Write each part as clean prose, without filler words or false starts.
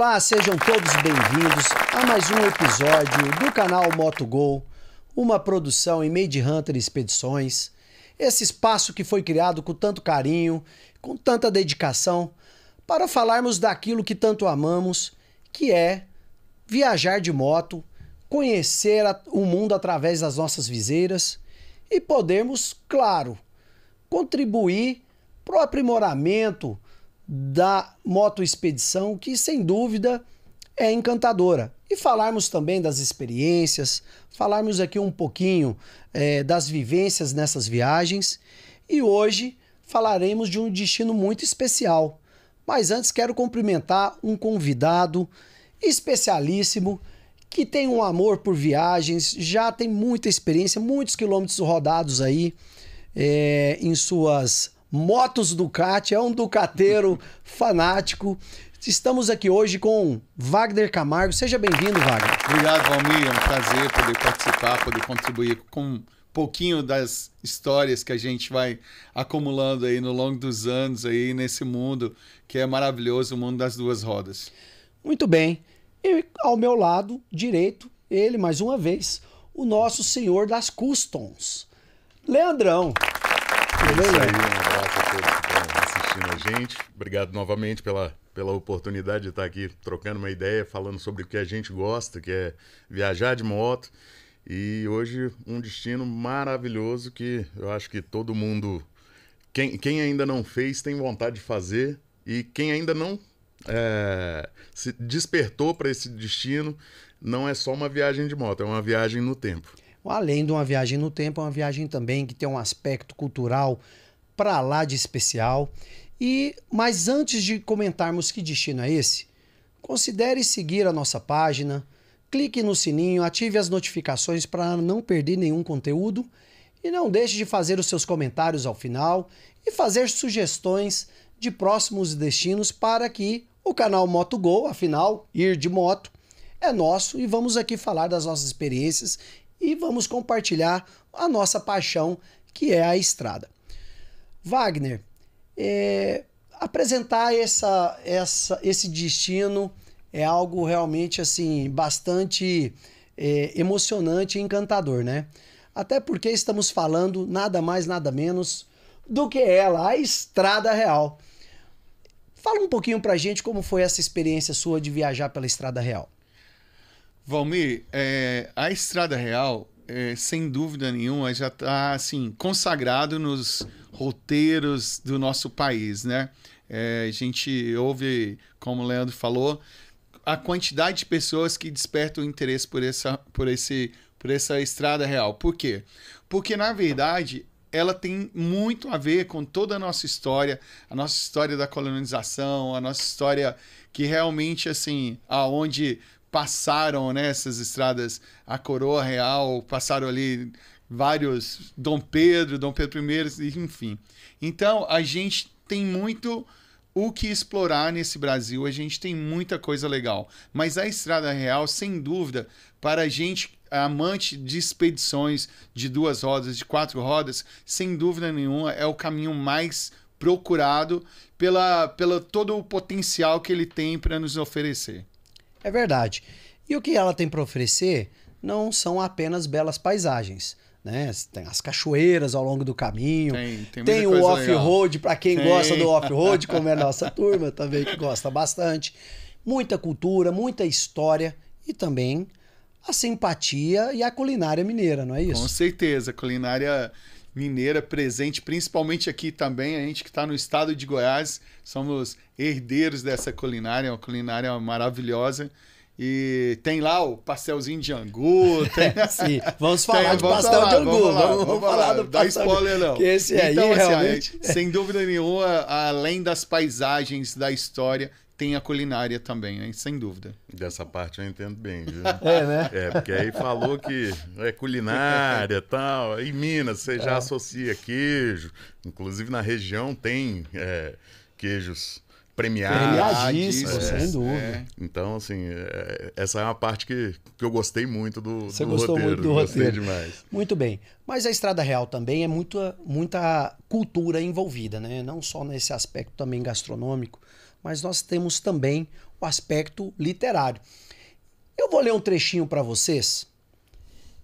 Olá, sejam todos bem-vindos a mais um episódio do canal MotoGo, uma produção em Made Hunter Expedições. Esse espaço que foi criado com tanto carinho, com tanta dedicação, para falarmos daquilo que tanto amamos, que é viajar de moto, conhecer o mundo através das nossas viseiras e podermos, claro, contribuir para o aprimoramento da motoexpedição, que sem dúvida é encantadora. E falarmos também das experiências, falarmos aqui um pouquinho das vivências nessas viagens. E hoje falaremos de um destino muito especial. Mas antes quero cumprimentar um convidado especialíssimo que tem um amor por viagens, já tem muita experiência, muitos quilômetros rodados aí em suas motos Ducati, é um ducateiro fanático. Estamos aqui hoje com Wagner Camargo. Seja bem-vindo, Wagner. Obrigado, Valmir. É um prazer poder participar, poder contribuir com um pouquinho das histórias que a gente vai acumulando aí no longo dos anos aí nesse mundo que é maravilhoso, o mundo das duas rodas. Muito bem. E ao meu lado direito, ele, mais uma vez, o nosso senhor das customs, Leandrão. Isso aí, um abraço a todos que estão assistindo a gente. Obrigado novamente pela oportunidade de estar aqui trocando uma ideia, falando sobre o que a gente gosta, que é viajar de moto. E hoje um destino maravilhoso que eu acho que todo mundo, quem ainda não fez, tem vontade de fazer. E quem ainda não se despertou para esse destino, não é só uma viagem de moto, é uma viagem no tempo. Além de uma viagem no tempo, é uma viagem também que tem um aspecto cultural para lá de especial. Mas antes de comentarmos que destino é esse, considere seguir a nossa página, clique no sininho, ative as notificações para não perder nenhum conteúdo e não deixe de fazer os seus comentários ao final e fazer sugestões de próximos destinos para que o canal MotoGo, afinal, ir de moto, é nosso e vamos aqui falar das nossas experiências e vamos compartilhar a nossa paixão, que é a estrada. Wagner, apresentar esse destino é algo realmente assim bastante emocionante e encantador, né? Até porque estamos falando nada mais, nada menos do que ela, a Estrada Real. Fala um pouquinho pra gente como foi essa experiência sua de viajar pela Estrada Real. Valmir, a Estrada Real, sem dúvida nenhuma, já está assim, consagrado nos roteiros do nosso país, né? A gente ouve, como o Leandro falou, a quantidade de pessoas que despertam interesse por essa Estrada Real. Por quê? Porque, na verdade, ela tem muito a ver com toda a nossa história da colonização, a nossa história que realmente, assim, aonde passaram, né, essas estradas, a Coroa Real, passaram ali vários Dom Pedro I, enfim. Então, a gente tem muito o que explorar nesse Brasil, a gente tem muita coisa legal. Mas a Estrada Real, sem dúvida, para a gente amante de expedições de 2 rodas, de 4 rodas, sem dúvida nenhuma, é o caminho mais procurado pela todo o potencial que ele tem para nos oferecer. É verdade. E o que ela tem para oferecer não são apenas belas paisagens, né? Tem as cachoeiras ao longo do caminho, tem o off-road para quem gosta do off-road, como é a nossa turma também, que gosta bastante. Muita cultura, muita história e também a simpatia e a culinária mineira, não é isso? Com certeza, a culinária mineira presente, principalmente aqui também, a gente que está no estado de Goiás, somos herdeiros dessa culinária, uma culinária maravilhosa. E tem lá o pastelzinho de angu. Sim, vamos falar de pastel de angu. Vamos falar do pastel. Dá spoiler não. Que esse aí então, realmente... assim, sem dúvida nenhuma, além das paisagens, da história, tem a culinária também, hein? Sem dúvida. Dessa parte eu entendo bem, viu? Né? Porque aí falou que é culinária e tal. Em Minas você já associa queijo. Inclusive na região tem queijos premiadíssimos, sem dúvida. Então, assim, essa é uma parte que eu gostei muito do roteiro. Você gostou muito do roteiro. Gostei demais. Muito bem. Mas a Estrada Real também é muita cultura envolvida, né? Não só nesse aspecto também gastronômico, mas nós temos também o aspecto literário. Eu vou ler um trechinho para vocês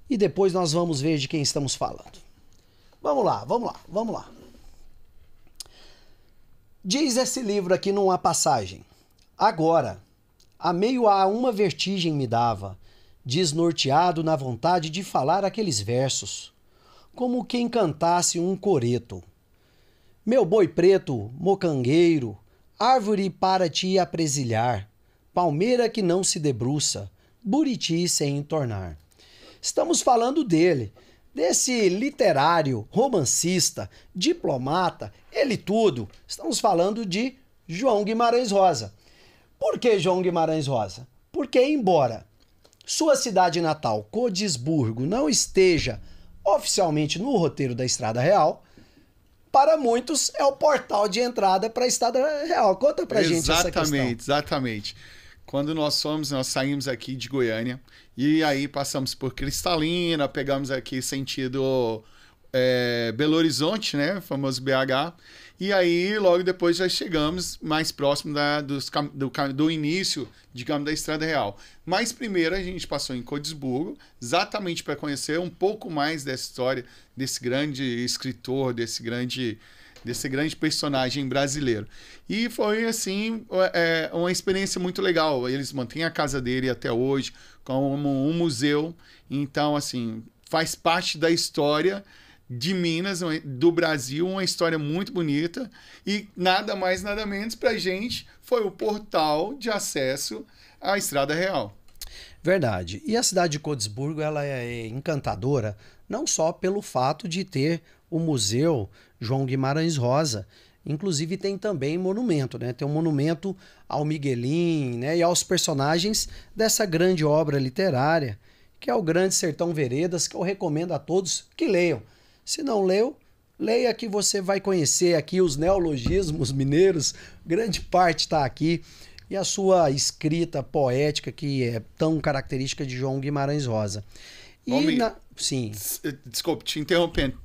e depois nós vamos ver de quem estamos falando. Vamos lá, vamos lá, vamos lá. Diz esse livro aqui numa passagem: agora, a meio a uma vertigem me dava, desnorteado na vontade de falar aqueles versos, como quem cantasse um coreto. Meu boi preto, mocangueiro, árvore para te apresilhar, palmeira que não se debruça, buriti sem entornar. Estamos falando dele, desse literário, romancista, diplomata, ele tudo. Estamos falando de João Guimarães Rosa. Por que João Guimarães Rosa? Porque, embora sua cidade natal, Codisburgo, não esteja oficialmente no roteiro da Estrada Real, para muitos é o portal de entrada para a Estrada Real. Conta pra gente essa questão. Exatamente. Quando nós saímos aqui de Goiânia e aí passamos por Cristalina, pegamos aqui sentido Belo Horizonte, né, famoso BH, e aí logo depois já chegamos mais próximo do início, digamos, da Estrada Real. Mas primeiro a gente passou em Codisburgo, exatamente para conhecer um pouco mais dessa história, desse grande escritor, desse grande personagem brasileiro. E foi, assim, uma experiência muito legal. Eles mantêm a casa dele até hoje como um museu. Então, assim, faz parte da história de Minas, do Brasil, uma história muito bonita. E nada mais, nada menos, pra gente, foi o portal de acesso à Estrada Real. Verdade. E a cidade de Codisburgo, ela é encantadora, não só pelo fato de ter o Museu João Guimarães Rosa, inclusive tem também monumento, né? Tem um monumento ao Miguelim, né? E aos personagens dessa grande obra literária, que é o Grande Sertão Veredas, que eu recomendo a todos que leiam. Se não leu, leia, que você vai conhecer aqui os neologismos mineiros, grande parte está aqui, e a sua escrita poética, que é tão característica de João Guimarães Rosa. Sim. Desculpe, te interrompendo.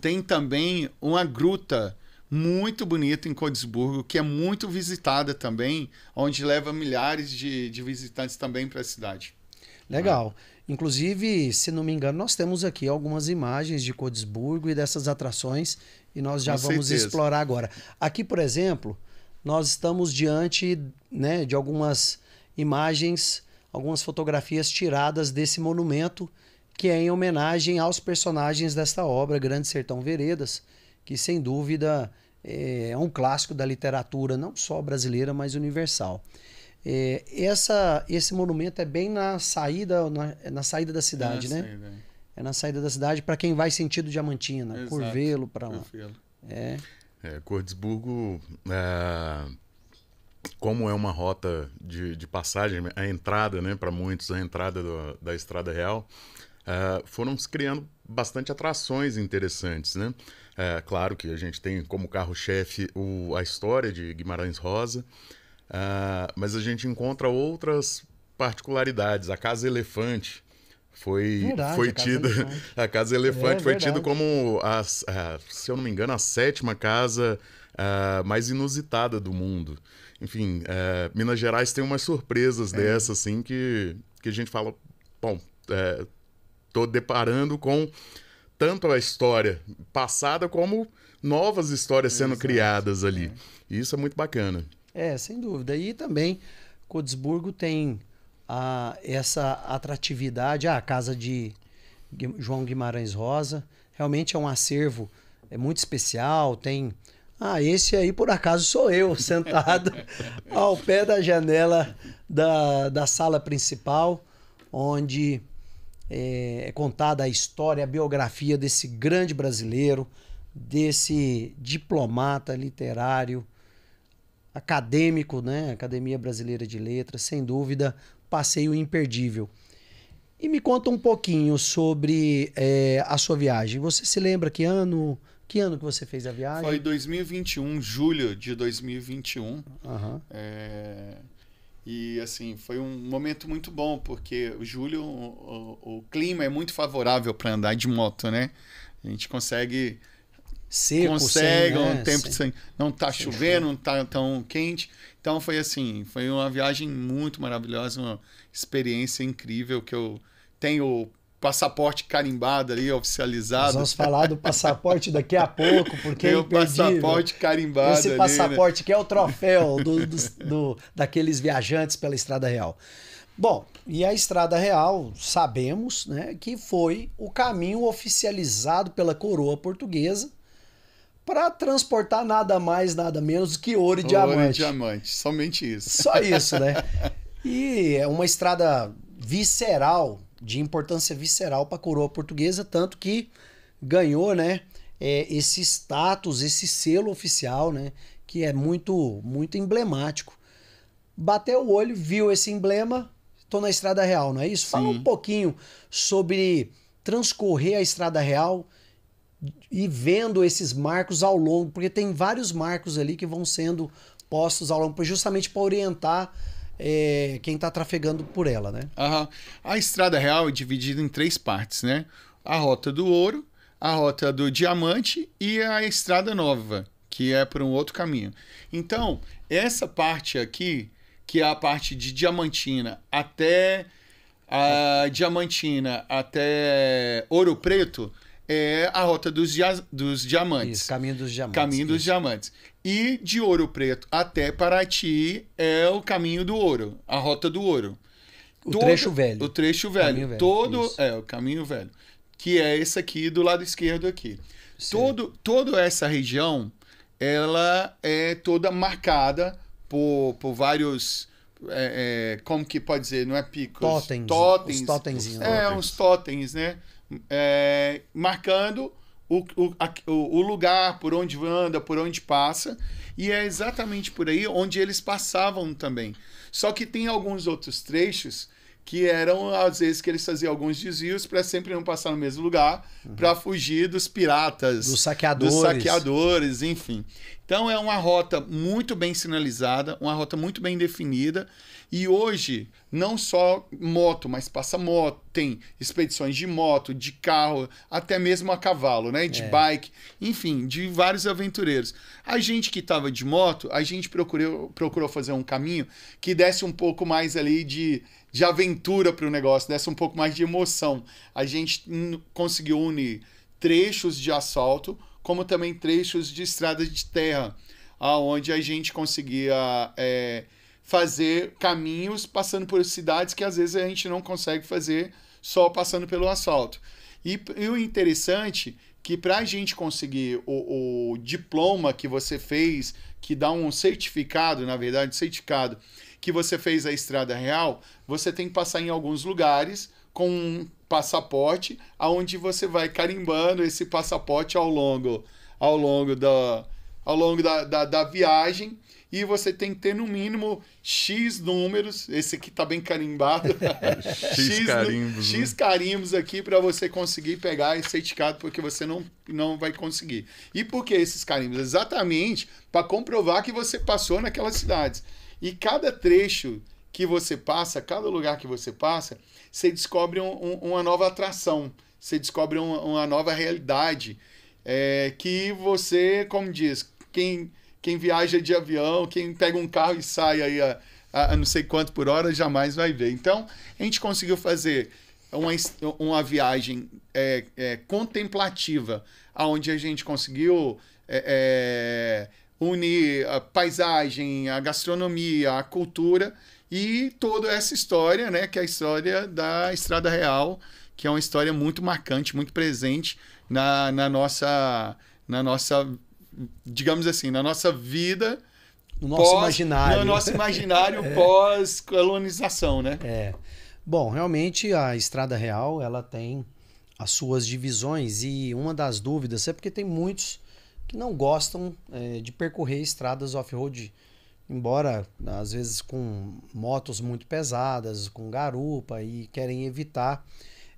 Tem também uma gruta muito bonita em Codisburgo, que é muito visitada também, onde leva milhares de visitantes também para a cidade. Legal. Inclusive, se não me engano, nós temos aqui algumas imagens de Codisburgo e dessas atrações, e nós já vamos explorar agora. Aqui, por exemplo, nós estamos diante, né, de algumas imagens, algumas fotografias tiradas desse monumento, que é em homenagem aos personagens desta obra, Grande Sertão Veredas, que sem dúvida é um clássico da literatura, não só brasileira, mas universal. Esse monumento é bem na saída da cidade, né? É na saída da cidade para quem vai sentido Diamantina, exato. Curvelo para lá. Codisburgo, como é uma rota de passagem, a entrada, né, para muitos, a entrada da Estrada Real, foram se criando bastante atrações interessantes, né? Claro que a gente tem como carro-chefe a história de Guimarães Rosa, mas a gente encontra outras particularidades. A Casa Elefante a Casa Elefante foi tida como, se eu não me engano, a 7ª casa mais inusitada do mundo. Enfim, Minas Gerais tem umas surpresas dessas, assim, que a gente fala, bom, estou deparando com tanto a história passada como novas histórias sendo criadas ali. E isso é muito bacana. Sem dúvida. E também Codisburgo tem essa atratividade, a casa de João Guimarães Rosa. Realmente é um acervo muito especial. Tem... esse aí por acaso sou eu, sentado ao pé da janela da sala principal, onde é contada a história, a biografia desse grande brasileiro, desse diplomata literário, acadêmico, né? Academia Brasileira de Letras, sem dúvida, passeio imperdível. E me conta um pouquinho sobre a sua viagem. Você se lembra que ano que você fez a viagem? Foi 2021, julho de 2021. E assim, foi um momento muito bom, porque o julho, o clima é muito favorável para andar de moto, né? A gente consegue seco, consegue, sem, um né? tempo sem, não tá sem chovendo, não tá tão quente. Então foi assim, foi uma viagem muito maravilhosa, uma experiência incrível que eu tenho passaporte carimbado ali, Nós oficializado. vamos falar do passaporte daqui a pouco, porque é Tenho o imperdível. passaporte carimbado Esse ali, passaporte que é o troféu daqueles viajantes pela Estrada Real. Bom, e a Estrada Real, sabemos, né, que foi o caminho oficializado pela coroa portuguesa para transportar nada mais, nada menos que ouro e diamante. Ouro e diamante, somente isso. Só isso, né? E é uma estrada visceral, de importância visceral para a coroa portuguesa, tanto que ganhou, né, esse status, esse selo oficial, né, que é muito, muito emblemático. Bateu o olho, viu esse emblema, estou na Estrada Real, não é isso? Fala um pouquinho sobre transcorrer a Estrada Real e vendo esses marcos ao longo, porque tem vários marcos ali que vão sendo postos ao longo, justamente para orientar quem está trafegando por ela, né? Uhum. A Estrada Real é dividida em 3 partes, né? A Rota do Ouro, a Rota do Diamante e a Estrada Nova, que é por um outro caminho. Então, essa parte aqui, que é a parte de Diamantina até Ouro Preto, é a Rota dos Diamantes. Isso, Caminho dos Diamantes. Caminho dos Diamantes. E de Ouro Preto até Paraty é o Caminho do Ouro, a Rota do Ouro. O trecho velho. O trecho velho. Caminho velho, Todo isso. o Caminho Velho, que é esse aqui do lado esquerdo aqui. Toda essa região, ela é toda marcada por vários, como que pode dizer, não é picos? Totens. Totens. Os totemzinhos. Uns totens, né? Marcando o lugar, por onde anda, por onde passa, e é exatamente por aí onde eles passavam também. Só que tem alguns outros trechos que eram, às vezes, que eles faziam alguns desvios para sempre não passar no mesmo lugar, para fugir dos piratas, Dos saqueadores, enfim. Então é uma rota muito bem sinalizada, uma rota muito bem definida. E hoje, não só moto, mas passa moto, tem expedições de moto, de carro, até mesmo a cavalo, né? De bike, enfim, de vários aventureiros. A gente que estava de moto, a gente procurou fazer um caminho que desse um pouco mais ali de aventura para o negócio, desse um pouco mais de emoção. A gente conseguiu unir trechos de asfalto, como também trechos de estrada de terra, onde a gente conseguia fazer caminhos passando por cidades que às vezes a gente não consegue fazer só passando pelo asfalto. E o interessante que para a gente conseguir o diploma que você fez, que dá um certificado, na verdade, certificado, que você fez a Estrada Real, você tem que passar em alguns lugares com um passaporte, aonde você vai carimbando esse passaporte ao longo da viagem, e você tem que ter no mínimo X números, esse aqui tá bem carimbado, X carimbos aqui para você conseguir pegar esse certificado, porque você não vai conseguir. E por que esses carimbos? Exatamente para comprovar que você passou naquelas cidades. E cada trecho que você passa, cada lugar que você passa, você descobre uma nova atração, você descobre uma nova realidade, que você, como diz, quem viaja de avião, quem pega um carro e sai aí a não sei quanto por hora, jamais vai ver. Então, a gente conseguiu fazer uma viagem contemplativa, onde a gente conseguiu unir a paisagem, a gastronomia, a cultura e toda essa história, né, que é a história da Estrada Real, que é uma história muito marcante, muito presente na nossa, digamos assim, na nossa vida, no nosso imaginário. No nosso imaginário pós-colonização, né? Bom, realmente a Estrada Real, ela tem as suas divisões, e uma das dúvidas é porque tem muitos que não gostam de percorrer estradas off-road, embora às vezes com motos muito pesadas, com garupa, e querem evitar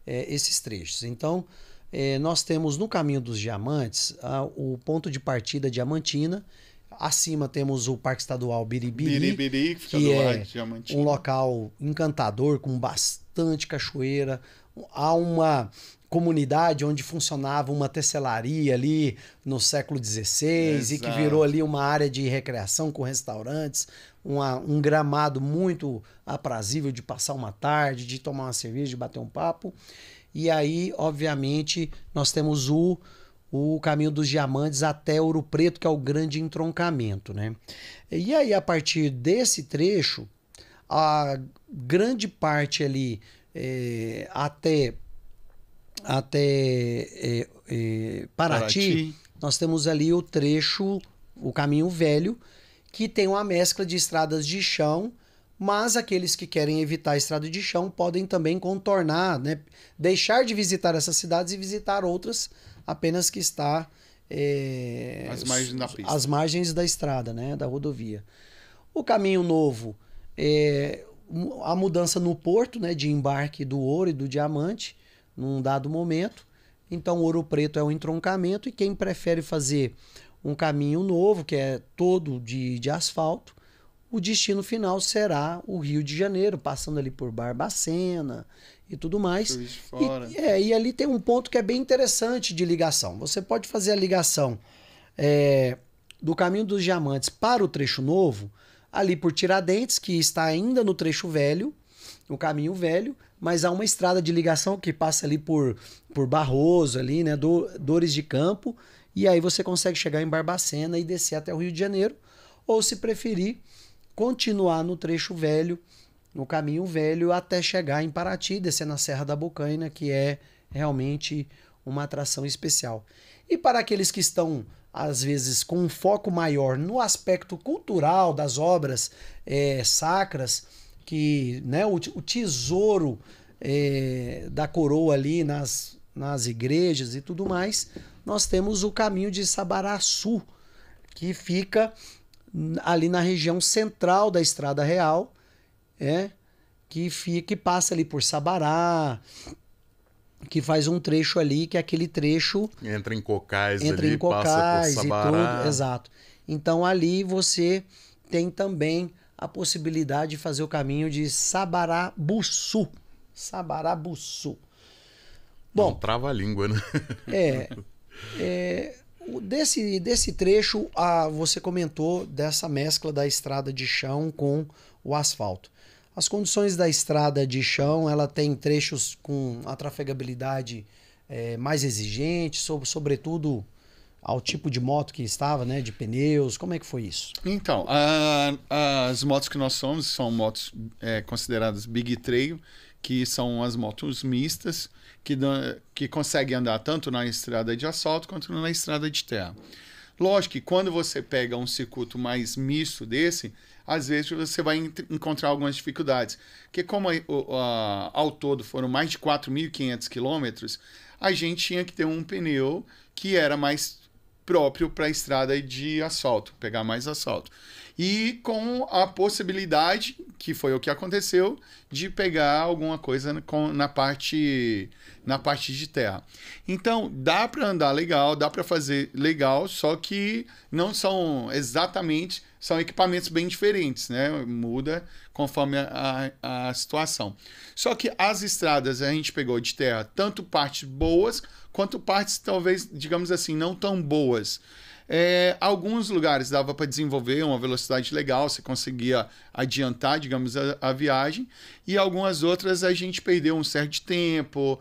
esses trechos. Então, nós temos no Caminho dos Diamantes o ponto de partida Diamantina. Acima temos o Parque Estadual Biribiri, que é um local encantador, com bastante cachoeira. Há uma comunidade onde funcionava uma tecelaria ali no século XVI e que virou ali uma área de recreação com restaurantes, um gramado muito aprazível de passar uma tarde, de tomar uma cerveja, de bater um papo. E aí, obviamente, nós temos o Caminho dos Diamantes até Ouro Preto, que é o grande entroncamento, né? E aí, a partir desse trecho, a grande parte ali até Paraty, nós temos ali o trecho, o Caminho Velho, que tem uma mescla de estradas de chão, mas aqueles que querem evitar a estrada de chão podem também contornar, né? Deixar de visitar essas cidades e visitar outras, apenas que está às margens da estrada, né? Da rodovia. O Caminho Novo a mudança no porto, né, de embarque do ouro e do diamante, num dado momento. Então, Ouro Preto é o entroncamento, e quem prefere fazer um caminho novo, que é todo de asfalto, o destino final será o Rio de Janeiro, passando ali por Barbacena e tudo mais. E ali tem um ponto que é bem interessante de ligação. Você pode fazer a ligação do Caminho dos Diamantes para o trecho novo, ali por Tiradentes, que está ainda no trecho velho, no Caminho Velho, mas há uma estrada de ligação que passa ali por Barroso, ali, né, Dores de Campo, e aí você consegue chegar em Barbacena e descer até o Rio de Janeiro, ou se preferir, continuar no trecho velho, no Caminho Velho, até chegar em Paraty, descer na Serra da Bocaina, que é realmente uma atração especial. E para aqueles que estão, às vezes, com um foco maior no aspecto cultural das obras sacras, que, né, o tesouro da coroa ali nas igrejas e tudo mais, nós temos o Caminho de Sabaraçu, que fica ali na região central da Estrada Real, que passa ali por Sabará, que faz um trecho ali, que é aquele trecho... Entra em Cocais ali, passa por Sabará. Tudo, exato. Então ali você tem também a possibilidade de fazer o caminho de Sabarabuçu. Sabarabuçu. Bom, não trava a língua, né? Desse trecho, você comentou dessa mescla da estrada de chão com o asfalto. As condições da estrada de chão, ela tem trechos com a trafegabilidade mais exigente, sobretudo ao tipo de moto que estava, né, de pneus. Como é que foi isso? Então, as motos que nós somos são motos consideradas Big Trail, que são as motos mistas, que conseguem andar tanto na estrada de asfalto quanto na estrada de terra. Lógico que quando você pega um circuito mais misto desse, às vezes você vai encontrar algumas dificuldades. Porque como ao todo foram mais de 4.500 quilômetros, a gente tinha que ter um pneu que era mais próprio para a estrada de asfalto, pegar mais asfalto. E com a possibilidade, que foi o que aconteceu, de pegar alguma coisa na parte de terra. Então, dá para andar legal, dá para fazer legal, só que não são exatamente, são equipamentos bem diferentes, né? Muda conforme a situação. Só que as estradas a gente pegou de terra tanto partes boas, quanto partes talvez, digamos assim, não tão boas. Alguns lugares dava para desenvolver uma velocidade legal, você conseguia adiantar, digamos, a viagem, e algumas outras a gente perdeu um certo tempo,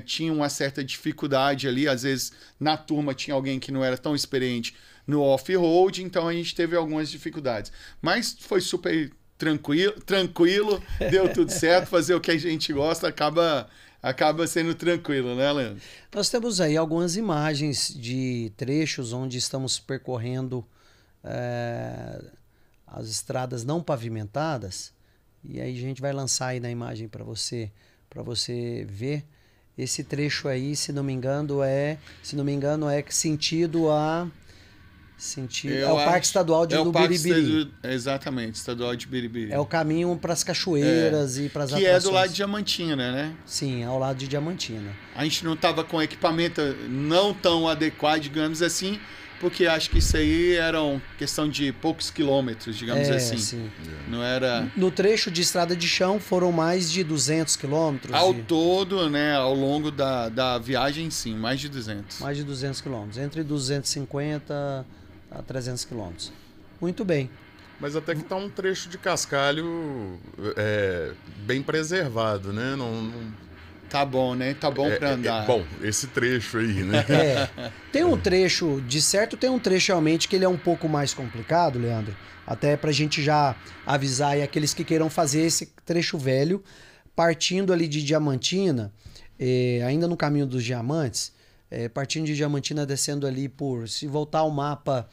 tinha uma certa dificuldade ali, às vezes na turma tinha alguém que não era tão experiente no off-road, então a gente teve algumas dificuldades. Mas foi super tranquilo, deu tudo certo, fazer o que a gente gosta acaba sendo tranquilo, né, Leandro? Nós temos aí algumas imagens de trechos onde estamos percorrendo as estradas não pavimentadas, e aí a gente vai lançar aí na imagem para você ver. Esse trecho aí, se não me engano, é sentido é o Parque Estadual de Biribiri. Exatamente, Estadual de Biribiri. É o caminho para as cachoeiras e para as atrações. Que é do lado de Diamantina, né? Sim, ao lado de Diamantina. A gente não estava com equipamento não tão adequado, digamos assim, Porque acho que isso aí era uma questão de poucos quilômetros, digamos assim. Sim. Não era... No trecho de estrada de chão foram mais de 200 quilômetros. Ao todo, né, ao longo da viagem, sim, mais de 200. Mais de 200 quilômetros, entre 250 a 300 quilômetros. Muito bem. Mas até que tá um trecho de cascalho bem preservado, né? Tá bom, né? Tá bom pra andar. Bom, esse trecho aí, né? Tem um trecho, de certo, tem um trecho realmente que ele é um pouco mais complicado, Leandro. Até pra gente já avisar aí aqueles que queiram fazer esse trecho velho, partindo ali de Diamantina, ainda no caminho dos Diamantes, partindo de Diamantina, descendo ali se voltar o mapa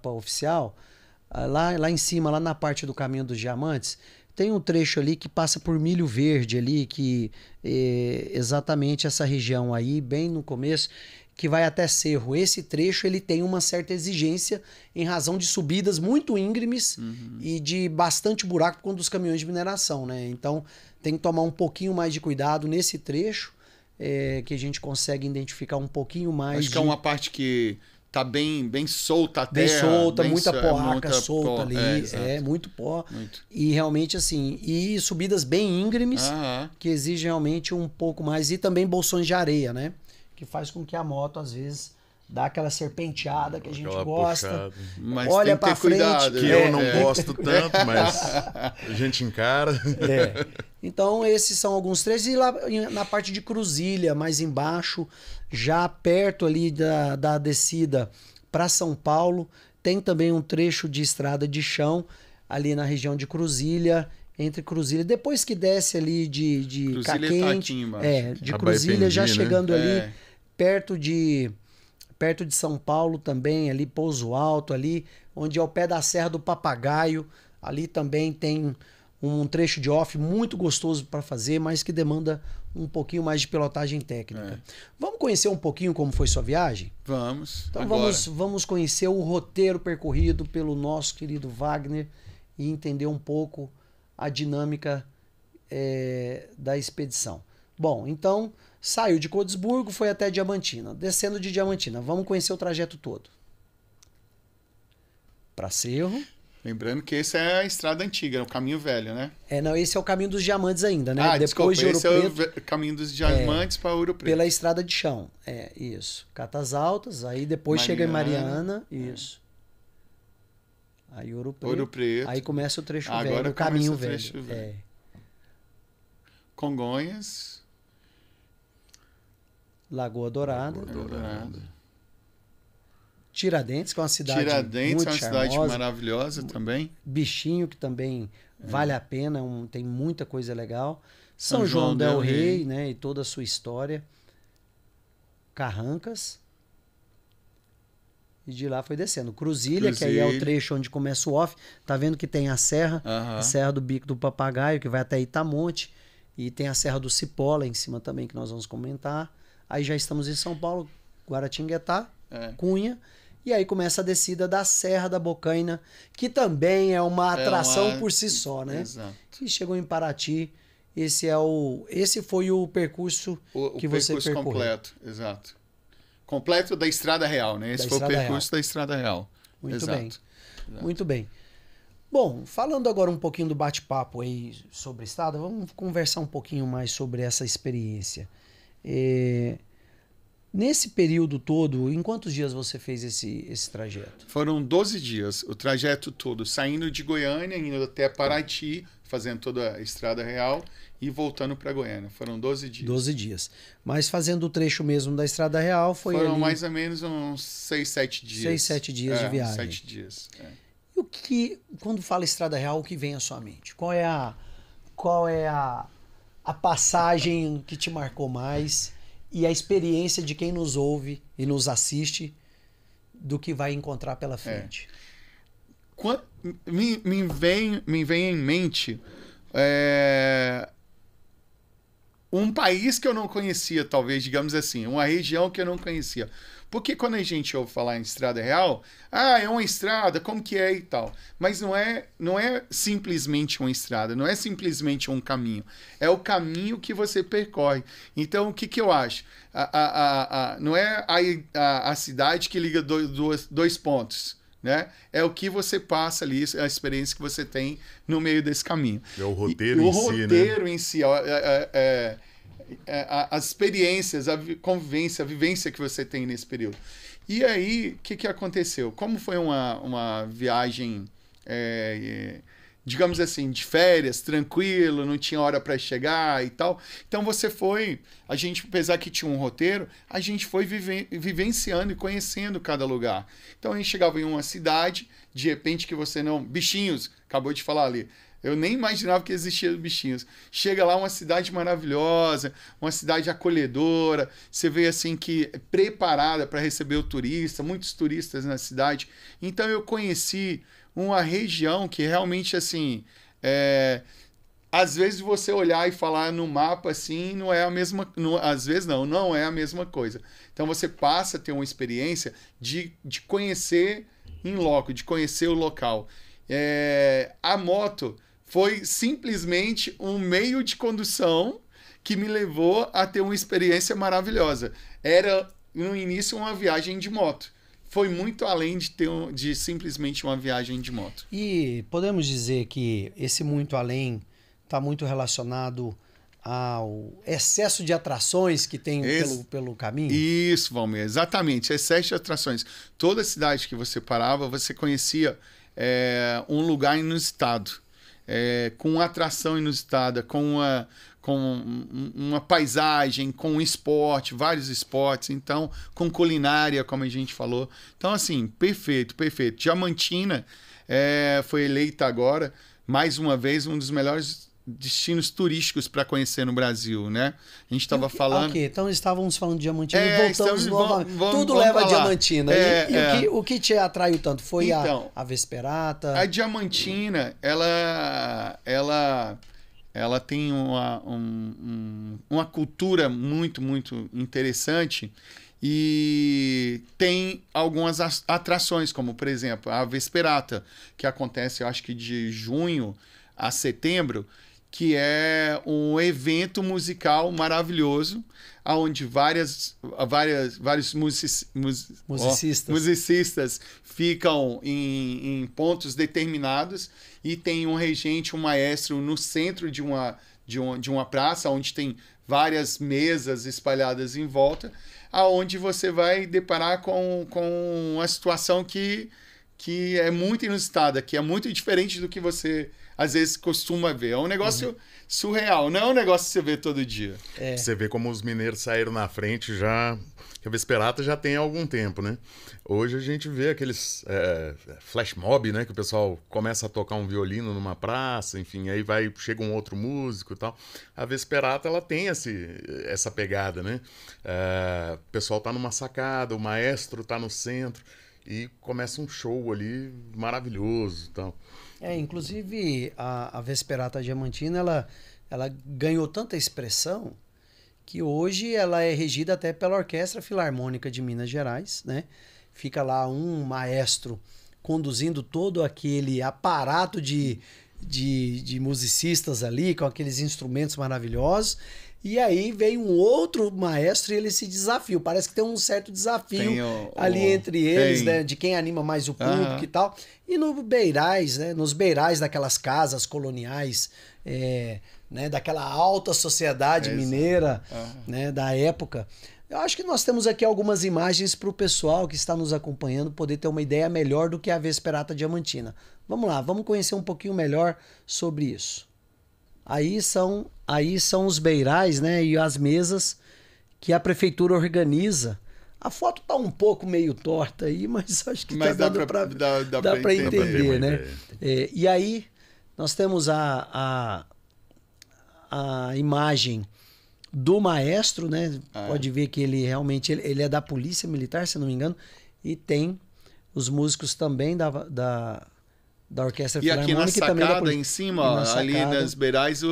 oficial, lá em cima, lá na parte do caminho dos Diamantes, tem um trecho ali que passa por Milho Verde ali, que exatamente essa região aí, bem no começo, que vai até Cerro. Esse trecho ele tem uma certa exigência em razão de subidas muito íngremes e de bastante buraco por conta dos caminhões de mineração, né? Então tem que tomar um pouquinho mais de cuidado nesse trecho, que a gente consegue identificar um pouquinho mais. Acho que é uma parte que tá bem solta a terra. Bem solta, muita porraca solta ali. Muito pó. Muito. E realmente assim, e subidas bem íngremes, que exigem realmente um pouco mais. E também bolsões de areia, né? Que faz com que a moto, às vezes, dá aquela serpenteada que a gente gosta. Mas olha tem que ter pra frente. cuidado, Que eu não gosto tanto, mas a gente encara. Então, esses são alguns trechos. E lá na parte de Cruzilha, mais embaixo, já perto ali da descida para São Paulo, tem também um trecho de estrada de chão, ali na região de Cruzilha, entre Cruzilha. Depois que desce ali de Caquente, de Cruzilha, já chegando ali, perto de São Paulo também, ali Pouso Alto, ali, onde é o pé da Serra do Papagaio. Ali também tem um trecho de off muito gostoso para fazer, mas que demanda um pouquinho mais de pilotagem técnica. Vamos conhecer um pouquinho como foi sua viagem? Vamos. Então vamos conhecer o roteiro percorrido pelo nosso querido Wagner e entender um pouco a dinâmica da expedição. Bom, então saiu de Codesburgo, foi até Diamantina. Descendo de Diamantina, vamos conhecer o trajeto todo. Para Cerro. Lembrando que esse é a estrada antiga, o caminho velho, né? Não, esse é o caminho dos diamantes ainda, né? Depois desculpa, de Ouro Preto, é o caminho dos diamantes para Ouro Preto. Pela estrada de chão, isso. Catas Altas, aí depois chega em Mariana, isso. Aí Ouro Preto. Aí começa o trecho velho, o caminho velho. Congonhas. Lagoa Dourada. Tiradentes, que é uma cidade muito charmosa. Cidade maravilhosa também. Bichinho, que também vale a pena, tem muita coisa legal. São João del Rei, né, e toda a sua história. Carrancas. E de lá foi descendo. Cruzilha, que aí é o trecho onde começa o off. Tá vendo que tem a serra, a Serra do Bico do Papagaio, que vai até Itamonte. E tem a Serra do Cipó lá em cima também, que nós vamos comentar. Aí já estamos em São Paulo, Guaratinguetá, Cunha. E aí começa a descida da Serra da Bocaina, que também é uma atração por si só, né? Exato. E chegou em Paraty. Esse foi o percurso que você percorreu. Completo, exato. Completo da Estrada Real, né? Esse foi o percurso da Estrada Real. Muito bem. Muito bem. Bom, falando agora um pouquinho do bate-papo aí sobre a estrada, vamos conversar um pouquinho mais sobre essa experiência. Nesse período todo, em quantos dias você fez esse trajeto? Foram 12 dias, o trajeto todo, saindo de Goiânia, indo até Paraty, fazendo toda a Estrada Real e voltando para Goiânia. Foram 12 dias. 12 dias. Mas fazendo o trecho mesmo da Estrada Real foram ali... mais ou menos uns 6, 7 dias. 6, 7 dias de viagem. 7 dias, E o que, quando fala Estrada Real, o que vem à sua mente? Qual é a passagem que te marcou mais e a experiência de quem nos ouve e nos assiste do que vai encontrar pela frente? Me vem em mente um país que eu não conhecia, talvez, digamos assim, uma região que eu não conhecia. Porque quando a gente ouve falar em Estrada Real, é uma estrada, como que é e tal. Mas não é simplesmente uma estrada, não é simplesmente um caminho. É o caminho que você percorre. Então, o que eu acho? Não é a cidade que liga dois pontos, né? É o que você passa ali, a experiência que você tem no meio desse caminho. É o roteiro em si, né? O roteiro em si, as experiências, a convivência, a vivência que você tem nesse período. E aí, o que aconteceu? Como foi uma viagem, digamos assim, de férias, tranquilo, não tinha hora para chegar e tal. Então a gente, apesar que tinha um roteiro, a gente foi vivenciando e conhecendo cada lugar. Então a gente chegava em uma cidade, de repente que você não... Bichinhos, acabou de falar ali. Eu nem imaginava que existia Bichinhos. Chega lá, uma cidade maravilhosa, uma cidade acolhedora. Você vê assim que preparada para receber o turista, muitos turistas na cidade. Então eu conheci uma região que realmente assim, às vezes você olhar e falar no mapa assim, não é a mesma, às vezes não é a mesma coisa. Então você passa a ter uma experiência de conhecer em loco, de conhecer o local. A moto foi simplesmente um meio de condução que me levou a ter uma experiência maravilhosa. Era, no início, uma viagem de moto. Foi muito além de simplesmente uma viagem de moto. E podemos dizer que esse muito além está muito relacionado ao excesso de atrações que tem pelo caminho? Isso, Valmir, exatamente. Excesso de atrações. Toda cidade que você parava, você conhecia um lugar inusitado. Com uma atração inusitada, com uma paisagem, com um esporte, vários esportes, então, com culinária, como a gente falou. Então, assim, perfeito, perfeito. Diamantina foi eleita agora, mais uma vez, um dos melhores destinos turísticos para conhecer no Brasil, né? A gente estava falando... Ok, então estávamos falando de Diamantina e voltamos novamente. Tudo vamos leva falar. a Diamantina. O que te atraiu tanto? Foi então, a Vesperata? A Diamantina, ela tem uma cultura muito, muito interessante e tem algumas atrações, como, por exemplo, a Vesperata, que acontece, eu acho que de junho a setembro, que é um evento musical maravilhoso, onde vários musicistas ficam em pontos determinados e tem um regente, um maestro no centro de uma praça, onde tem várias mesas espalhadas em volta, aonde você vai deparar com uma situação que é muito inusitada, que é muito diferente do que você às vezes costuma ver. É um negócio surreal, não é um negócio que você vê todo dia. Você vê como os mineiros saíram na frente já, que a Vesperata já tem há algum tempo, né? Hoje a gente vê aqueles flash mob, né? Que o pessoal começa a tocar um violino numa praça, enfim, aí chega um outro músico e tal. A Vesperata, ela tem essa pegada, né? O pessoal tá numa sacada, o maestro tá no centro e começa um show ali maravilhoso e tal. Inclusive a Vesperata Diamantina, ela ganhou tanta expressão que hoje ela é regida até pela Orquestra Filarmônica de Minas Gerais, né? Fica lá um maestro conduzindo todo aquele aparato de musicistas ali, com aqueles instrumentos maravilhosos. E aí vem um outro maestro e ele se desafia. Parece que tem um certo desafio ali entre eles, né? De quem anima mais o público e tal. E no Beirais, né? Nos Beirais daquelas casas coloniais, né? Daquela alta sociedade mineira, né? Da época. Eu acho que nós temos aqui algumas imagens para o pessoal que está nos acompanhando poder ter uma ideia melhor do que a Vesperata Diamantina. Vamos lá, vamos conhecer um pouquinho melhor sobre isso. Aí são os beirais, né, e as mesas que a prefeitura organiza. A foto tá um pouco meio torta aí, mas acho que tá dando para entender, né? E aí nós temos a imagem do maestro, né? Pode ver que ele realmente ele é da Polícia Militar, se não me engano, e tem os músicos também da Orquestra Filarmônica. E aqui na sacada, em cima, ali nas beirais,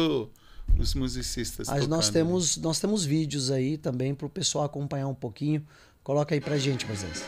os musicistas Mas tocando. nós temos vídeos aí também para o pessoal acompanhar um pouquinho. Coloca aí pra gente, Moisés.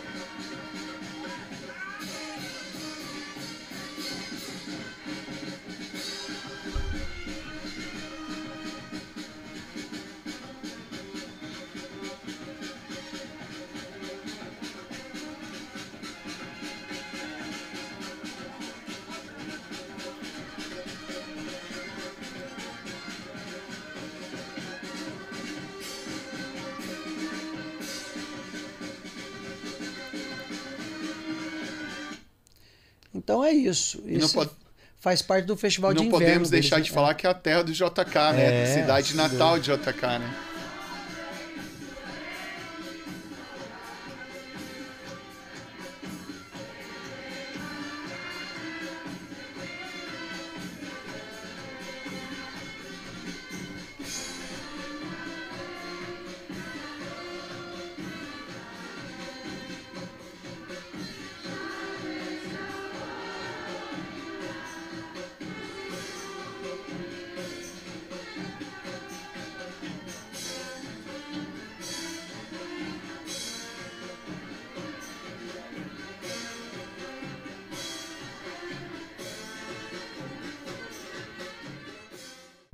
Então é isso. Isso faz parte do festival de inverno. Não podemos deixar deles, de falar que é a terra do JK, né? Cidade natal de JK, né?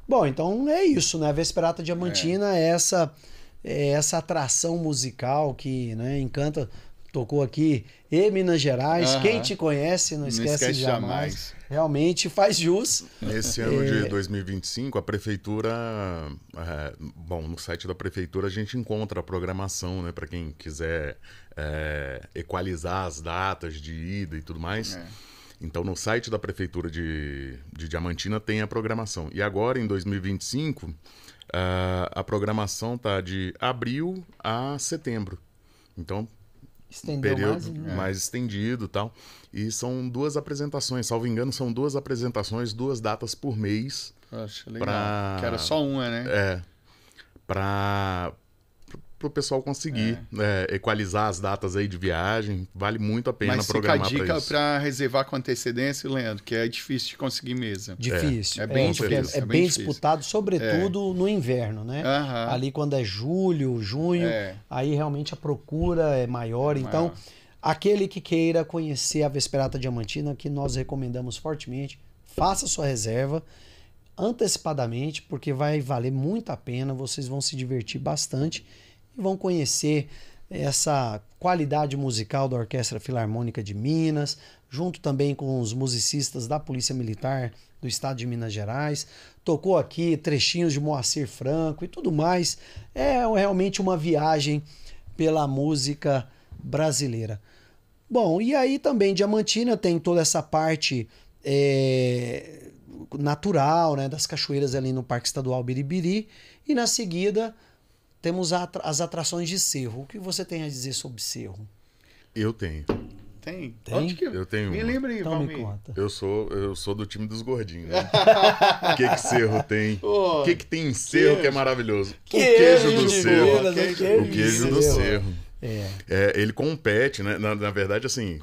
Bom, então é isso, né? A Vesperata Diamantina é essa atração musical que, né, encanta. Tocou aqui em Minas Gerais. Quem te conhece, não esquece jamais. Realmente faz jus. Nesse ano de 2025, a prefeitura... bom, no site da prefeitura a gente encontra a programação, né? Para quem quiser equalizar as datas de ida e tudo mais. Então, no site da Prefeitura de Diamantina tem a programação. E agora, em 2025, a programação está de abril a setembro. Então, estendeu período mais estendido e tal. E são 2 apresentações, salvo engano, são 2 apresentações, 2 datas por mês. Acho legal. Que era só uma, né? Para o pessoal conseguir equalizar as datas aí de viagem. Vale muito a pena programar para isso. Mas fica a dica para reservar com antecedência, Leandro, que é difícil de conseguir mesa. Difícil. É bem porque difícil. É bem disputado, sobretudo no inverno, né? Ali quando é julho, junho, aí realmente a procura é maior. Então, aquele que queira conhecer a Vesperata Diamantina, que nós recomendamos fortemente, faça sua reserva antecipadamente, porque vai valer muito a pena, vocês vão se divertir bastante e vão conhecer essa qualidade musical da Orquestra Filarmônica de Minas, junto também com os musicistas da Polícia Militar do Estado de Minas Gerais. Tocou aqui trechinhos de Moacir Franco e tudo mais. É realmente uma viagem pela música brasileira. Bom, e aí também Diamantina tem toda essa parte natural, né, das cachoeiras ali no Parque Estadual Biribiri, e na seguida temos as atrações de Cerro. O que você tem a dizer sobre Cerro? Eu tenho. Tem? Onde que eu tenho Me uma. lembra aí, Então Valmir. me conta. Eu sou do time dos gordinhos, né? O que Cerro tem? O que tem em Cerro que é maravilhoso? O queijo do Cerro. O queijo do Cerro. Ele compete, né? Na verdade, assim,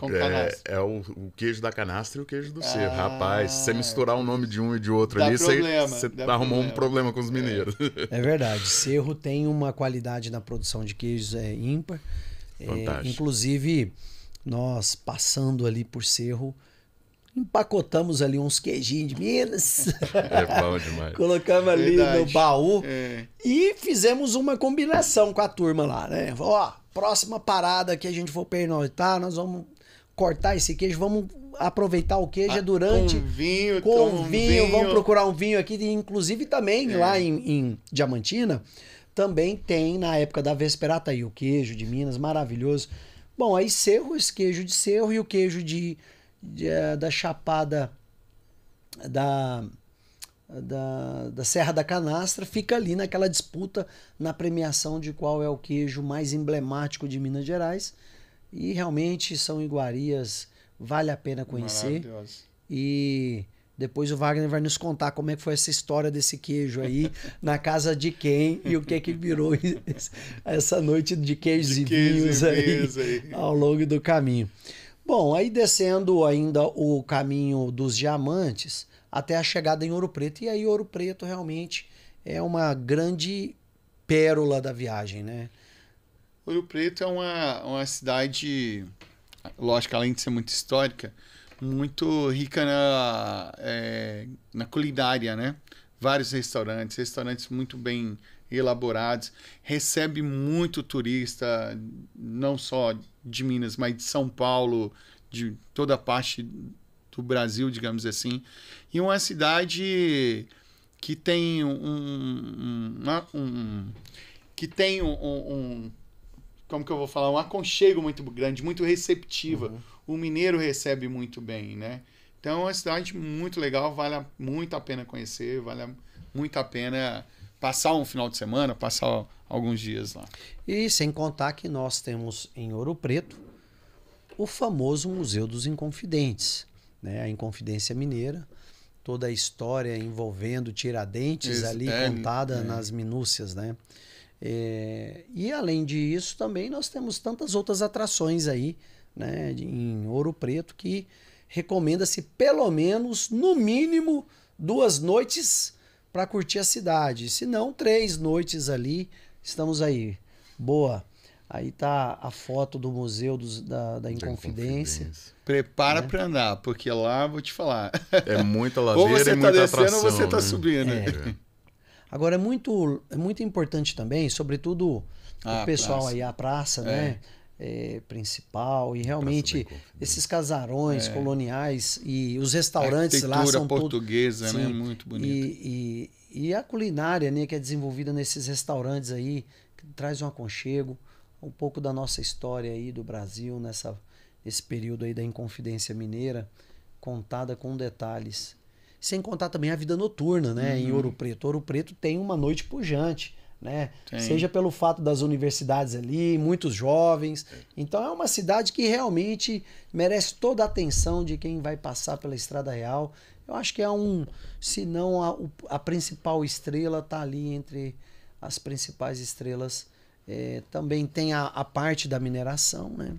é o queijo da canastra e o queijo do Cerro. Rapaz, se você misturar o nome de um e de outro ali, você arrumou um problema com os mineiros. É verdade. Cerro tem uma qualidade na produção de queijos ímpar. Inclusive, nós passando ali por Cerro, empacotamos ali uns queijinhos de Minas. É bom demais. Colocamos ali no baú e fizemos uma combinação com a turma lá, né? Ó, próxima parada que a gente for pernoitar, nós vamos cortar esse queijo, vamos aproveitar o queijo durante... Com vinho, vamos procurar um vinho aqui, inclusive também lá em Diamantina, também tem na época da Vesperata aí o queijo de Minas, maravilhoso. Bom, aí Cerro, esse queijo de Cerro e o queijo da Chapada da Serra da Canastra fica ali naquela disputa na premiação de qual é o queijo mais emblemático de Minas Gerais. E realmente são iguarias, vale a pena conhecer. E depois o Wagner vai nos contar como é que foi essa história desse queijo aí, na casa de quem e o que virou essa noite de queijos e vinhos aí ao longo do caminho. Bom, aí descendo ainda o caminho dos Diamantes até a chegada em Ouro Preto. E aí Ouro Preto realmente é uma grande pérola da viagem, né? Ouro Preto é uma cidade, lógico, além de ser muito histórica, muito rica na culinária, né? Vários restaurantes muito bem elaborados, recebe muito turista, não só de Minas, mas de São Paulo, de toda a parte do Brasil, digamos assim. E uma cidade que tem como que eu vou falar? Um aconchego muito grande, muito receptiva. Uhum. O mineiro recebe muito bem, né? Então é uma cidade muito legal, vale muito a pena conhecer, vale muito a pena passar um final de semana, passar alguns dias lá. E sem contar que nós temos em Ouro Preto o famoso Museu dos Inconfidentes, né? A Inconfidência Mineira, toda a história envolvendo Tiradentes ali contada nas minúcias, né? E além disso também nós temos tantas outras atrações aí, né, em Ouro Preto que recomenda-se pelo menos, no mínimo, 2 noites para curtir a cidade. Se não, 3 noites ali, estamos aí. Boa. Aí tá a foto do Museu da Inconfidência. Prepara para andar, porque lá vou te falar. É muita ladeira ou você e muita descendo atração, ou você tá né? subindo. Agora é muito importante também, sobretudo o pessoal praça. aí, a praça, né? Principal, e realmente esses casarões coloniais e os restaurantes lá são portuguesa, todos, né? Muito bonito. E a culinária, né, que é desenvolvida nesses restaurantes aí, que traz um aconchego, um pouco da nossa história aí do Brasil, nesse período aí da Inconfidência Mineira, contada com detalhes. Sem contar também a vida noturna, né, em Ouro Preto. Ouro Preto tem uma noite pujante, né? Seja pelo fato das universidades ali, muitos jovens. Então é uma cidade que realmente merece toda a atenção de quem vai passar pela Estrada Real. Eu acho que se não a principal estrela está ali entre as principais estrelas. Também tem a parte da mineração, né?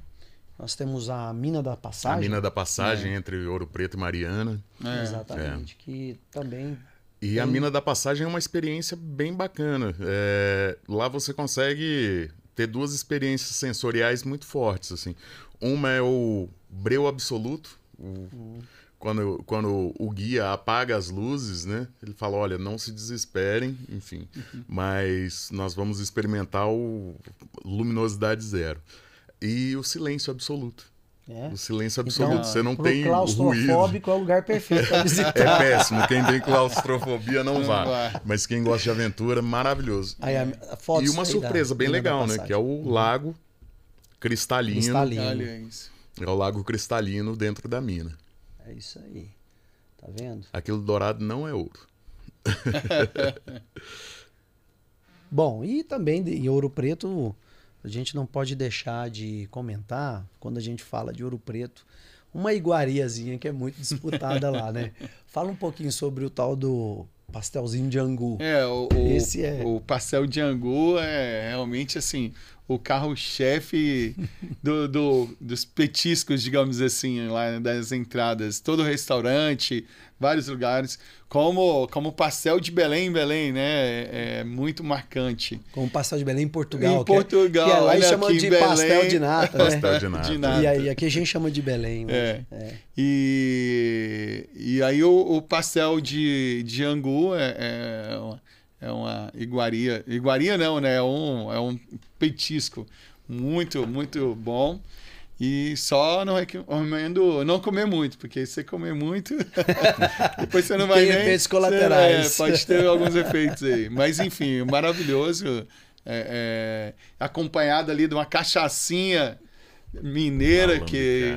Nós temos a Mina da Passagem. A Mina da Passagem entre Ouro Preto e Mariana. Exatamente, que também... E a Mina da Passagem é uma experiência bem bacana. Lá você consegue ter 2 experiências sensoriais muito fortes, assim. Uma é o breu absoluto, quando o guia apaga as luzes, né? Ele fala, olha, não se desesperem, enfim. Mas nós vamos experimentar o luminosidade zero. E o silêncio absoluto. O silêncio absoluto. Então, você não tem claustrofóbico ruído. é o lugar perfeito para visitar. É péssimo. Quem tem claustrofobia não vá. Mas quem gosta de aventura, maravilhoso. Aí, e uma surpresa bem legal, né? Que é o lago cristalino. É o lago cristalino dentro da mina. É isso aí. Tá vendo? Aquilo dourado não é ouro. Bom, e também em Ouro Preto, a gente não pode deixar de comentar, quando a gente fala de Ouro Preto, uma iguariazinha que é muito disputada lá, né? Fala um pouquinho sobre o tal do pastelzinho de angu. O pastel de angu é realmente assim, o carro-chefe dos petiscos, digamos assim, lá das entradas. Todo restaurante, vários lugares. Como pastel de Belém, né? É muito marcante. Como pastel de Belém em Portugal. Em Portugal. Que lá chama de Belém, pastel de nata, né? Pastel de nata. E aí aqui a gente chama de Belém. E aí o pastel de angu é uma iguaria. Iguaria não, né? É um petisco muito, muito bom. E só não recomendo não comer muito, porque se você comer muito, depois você não vai tem nem... efeitos colaterais. Pode ter alguns efeitos aí. Mas enfim, maravilhoso. Acompanhado ali de uma cachaçinha mineira,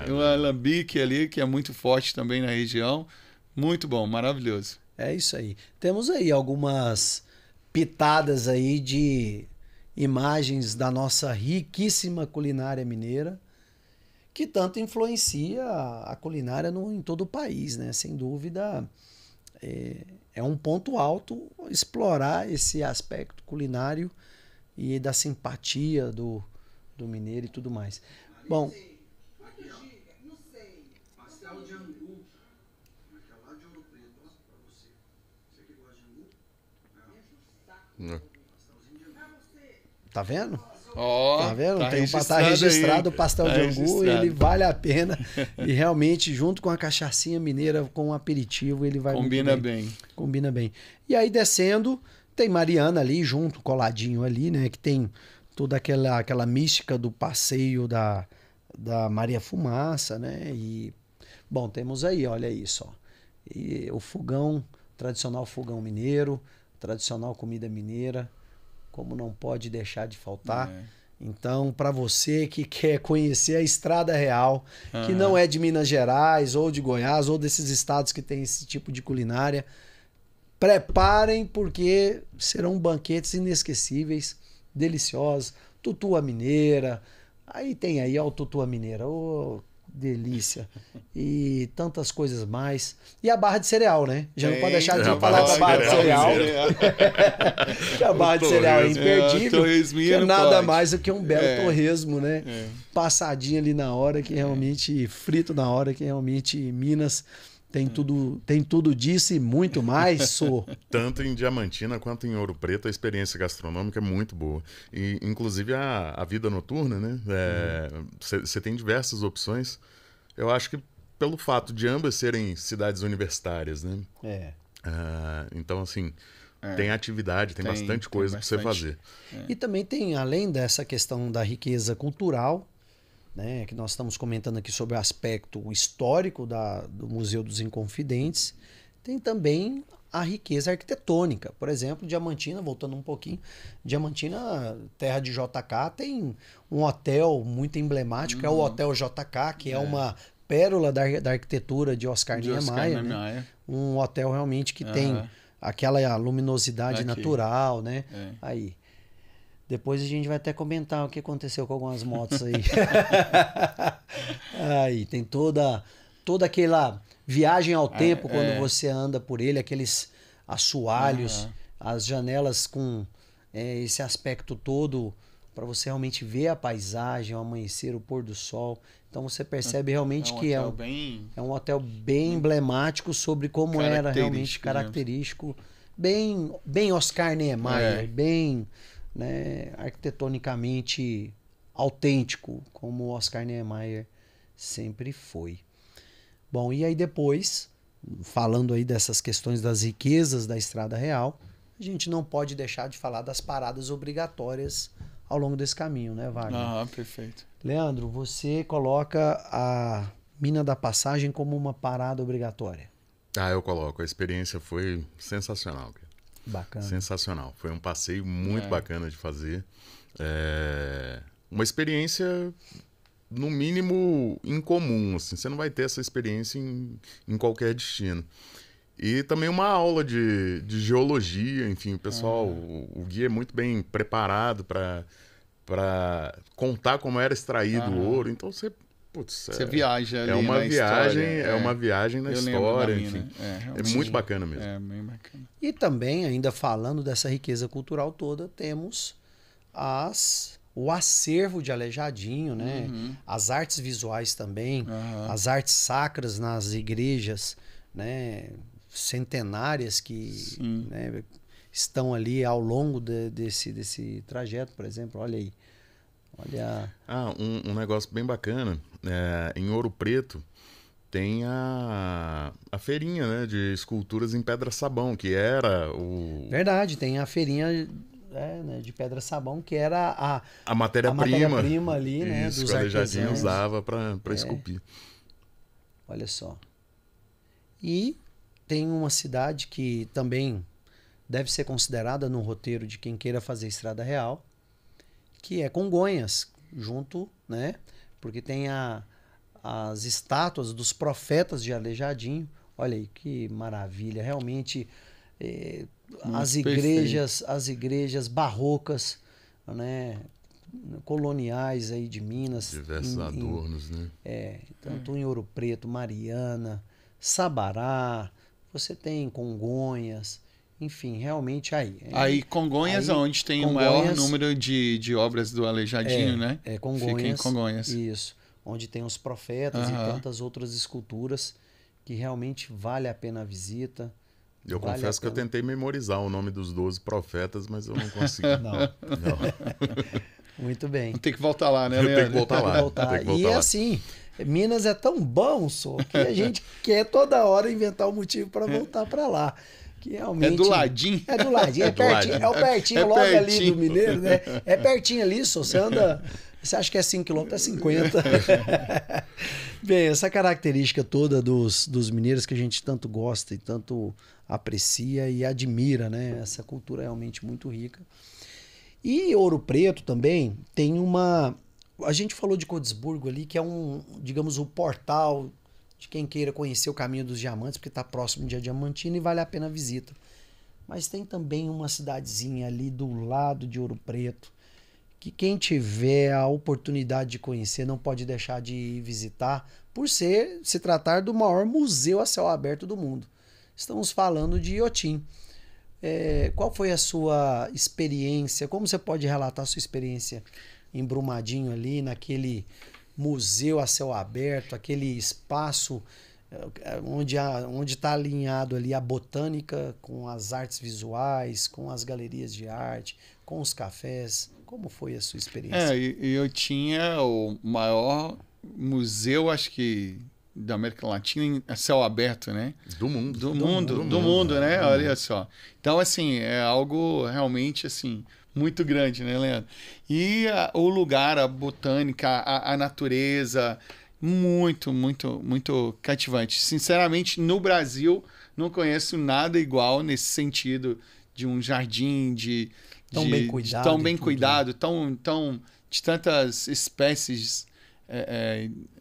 um alambique ali, que é muito forte também na região. Muito bom, maravilhoso. É isso aí. Temos aí algumas pitadas aí de imagens da nossa riquíssima culinária mineira, que tanto influencia a culinária em todo o país, né? Sem dúvida, é um ponto alto explorar esse aspecto culinário e da simpatia do mineiro e tudo mais. Bom, não sei. Pastel de angu. Aquela lá de Ouro Preto, pra você. Você que gosta de angu? Tá vendo? Ó, Tá vendo? tá Tá registrado registrado aí. o pastel Tá de angu, registrado. ele vale a pena. E realmente, junto com a cachaçinha mineira, com o aperitivo, ele vai Combina muito bem. bem. Combina bem. E aí, descendo, tem Mariana ali, junto, coladinho ali, né? Que tem toda aquela mística do passeio da Maria Fumaça, né? E, bom, temos aí, olha isso, ó. E o fogão, tradicional fogão mineiro, tradicional comida mineira, como não pode deixar de faltar. É. Então, para você que quer conhecer a Estrada Real, que não é de Minas Gerais ou de Goiás ou desses estados que tem esse tipo de culinária, preparem porque serão banquetes inesquecíveis, deliciosos. Tutua mineira, aí tem aí ó, o tutua mineira, ô delícia. E tantas coisas mais. E a barra de cereal, né? Já não pode deixar de a falar da barra de cereal. cereal. Que a barra de cereal é imperdível. torresminha Que é não nada pode. mais do que um belo torresmo, né? É. Passadinho ali na hora, que realmente frito na hora, que realmente Minas tem tudo disso e muito mais. Tanto em Diamantina quanto em Ouro Preto, a experiência gastronômica é muito boa. E, inclusive, a vida noturna, né? Você tem diversas opções. Eu acho que pelo fato de ambas serem cidades universitárias, né? Então, assim, tem atividade, tem bastante coisa para você fazer. E também tem, além dessa questão da riqueza cultural, né, que nós estamos comentando aqui sobre o aspecto histórico do Museu dos Inconfidentes, tem também a riqueza arquitetônica. Por exemplo, Diamantina, voltando um pouquinho, Diamantina, terra de JK, tem um hotel muito emblemático, que é o Hotel JK, que é uma pérola da arquitetura de Oscar Niemeyer, né? Um hotel realmente que tem aquela luminosidade natural, né? Aí. Depois a gente vai até comentar o que aconteceu com algumas motos aí. Aí tem toda aquela viagem ao tempo quando você anda por ele, aqueles assoalhos, as janelas com esse aspecto todo para você realmente ver a paisagem, o amanhecer, o pôr do sol. Então você percebe realmente que é um hotel bem emblemático sobre como era realmente característico, bem Oscar Niemeyer, bem... né, arquitetonicamente autêntico, como o Oscar Niemeyer sempre foi. Bom, e aí depois, falando aí dessas questões das riquezas da Estrada Real, a gente não pode deixar de falar das paradas obrigatórias ao longo desse caminho, né, Wagner? Perfeito. Leandro, você coloca a Mina da Passagem como uma parada obrigatória. Eu coloco. A experiência foi sensacional, cara. Bacana. Sensacional. Foi um passeio muito bacana de fazer. Uma experiência, no mínimo, incomum. Assim. Você não vai ter essa experiência em qualquer destino. E também uma aula de geologia. Enfim, o pessoal, o guia é muito bem preparado para contar como era extraído o ouro. Então você... Você viaja ali uma na viagem, história. É uma viagem na história, enfim. É muito bacana mesmo. É bem bacana. E também, ainda falando dessa riqueza cultural toda, temos o acervo de Aleijadinho, né? As artes visuais também, as artes sacras nas igrejas, né? Centenárias que né, estão ali ao longo desse trajeto, por exemplo. Olha aí. Olha... um negócio bem bacana, em Ouro Preto tem a feirinha, né, de esculturas em pedra-sabão, que era o... Verdade, tem a feirinha né, de pedra-sabão, que era a matéria-prima ali, né, isso, dos que o Aleijadinho artesãos. usava para esculpir. Olha só. E tem uma cidade que também deve ser considerada no roteiro de quem queira fazer Estrada Real, que é Congonhas, junto, né? Porque tem as estátuas dos profetas de Aleijadinho. Olha aí, que maravilha. Realmente, as igrejas barrocas, né? Coloniais aí de Minas. Diversos adornos, né? Tanto em Ouro Preto, Mariana, Sabará, você tem Congonhas... Enfim, realmente aí. Aí Congonhas, onde tem o maior número de obras do Aleijadinho, né? Congonhas. Fica em Congonhas. Isso. Onde tem os profetas e tantas outras esculturas que realmente vale a pena a visita. Eu Vale confesso a que eu pena. tentei memorizar o nome dos 12 profetas, mas eu não consegui. Não, Não. muito bem. Tem que voltar lá, né, Eu tenho Leandro? que voltar lá. Voltar. Tem que voltar E lá. assim, Minas é tão bom, só que a gente quer toda hora inventar um motivo para voltar para lá. Que realmente... É do ladinho. É do ladinho, é É do pertinho. ladinho. É o pertinho É logo ali pertinho. do Mineiro, né? É pertinho ali, só você anda... Você acha que é 5 km, é 50. Bem, essa característica toda dos mineiros que a gente tanto gosta e tanto aprecia e admira, né? Essa cultura é realmente muito rica. E Ouro Preto também tem uma... A gente falou de Codesburgo ali, que é digamos, o portal de quem queira conhecer o caminho dos diamantes, porque está próximo de Diamantina e vale a pena a visita. Mas tem também uma cidadezinha ali do lado de Ouro Preto, que quem tiver a oportunidade de conhecer não pode deixar de ir visitar, por se tratar do maior museu a céu aberto do mundo. Estamos falando de Iotim. Qual foi a sua experiência? Como você pode relatar a sua experiência em Brumadinho ali, naquele museu a céu aberto, aquele espaço onde está alinhado ali a botânica com as artes visuais, com as galerias de arte, com os cafés? Como foi a sua experiência? E eu tinha o maior museu, acho que, da América Latina a céu aberto, né? Do mundo. Do mundo, né? Olha só. Então, assim, é algo realmente, assim, muito grande, né, Leandro? E o lugar, a botânica, a natureza, muito, muito, muito cativante. Sinceramente, no Brasil, não conheço nada igual nesse sentido de um jardim, Tão bem cuidado. tão bem e tudo, cuidado, de tantas espécies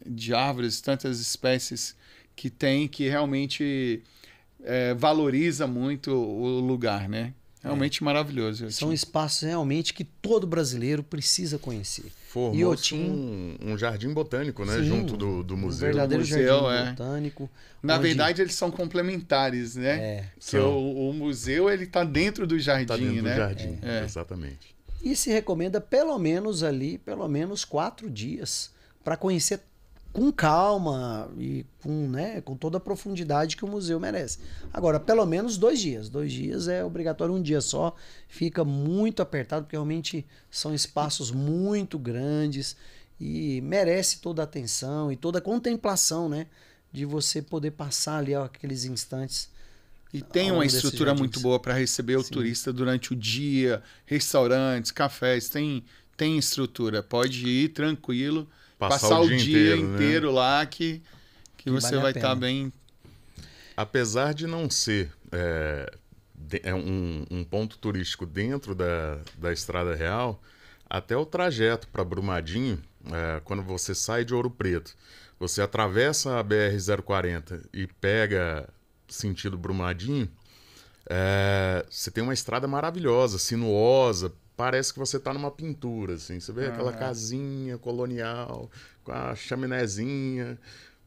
de árvores, tantas espécies que tem, que realmente valoriza muito o lugar, né? Realmente maravilhoso. São espaços realmente que todo brasileiro precisa conhecer. Formou-se Iotim, um jardim botânico, né? Sim, Junto do um museu. verdadeiro museu, jardim botânico. Na onde- verdade, eles são complementares, né? Que São. o museu, ele tá dentro do jardim, Tá dentro né? do jardim, É. exatamente. E se recomenda pelo menos 4 dias para conhecer com calma e com toda a profundidade que o museu merece. Agora, pelo menos 2 dias. 2 dias é obrigatório, um dia só fica muito apertado, porque realmente são espaços muito grandes e merece toda a atenção e toda a contemplação, né? De você poder passar ali aqueles instantes. E tem ao uma longo desses estrutura jardins. muito boa para receber o turista durante o dia, restaurantes, cafés, tem estrutura. Pode ir tranquilo, passar o dia inteiro, né? lá que você vale a vai pena. estar bem. Apesar de não ser um ponto turístico dentro da Estrada Real, até o trajeto para Brumadinho, quando você sai de Ouro Preto, você atravessa a BR-040 e pega sentido Brumadinho, você tem uma estrada maravilhosa, sinuosa, parece que você está numa pintura, assim. Você vê aquela casinha colonial, com a chaminézinha.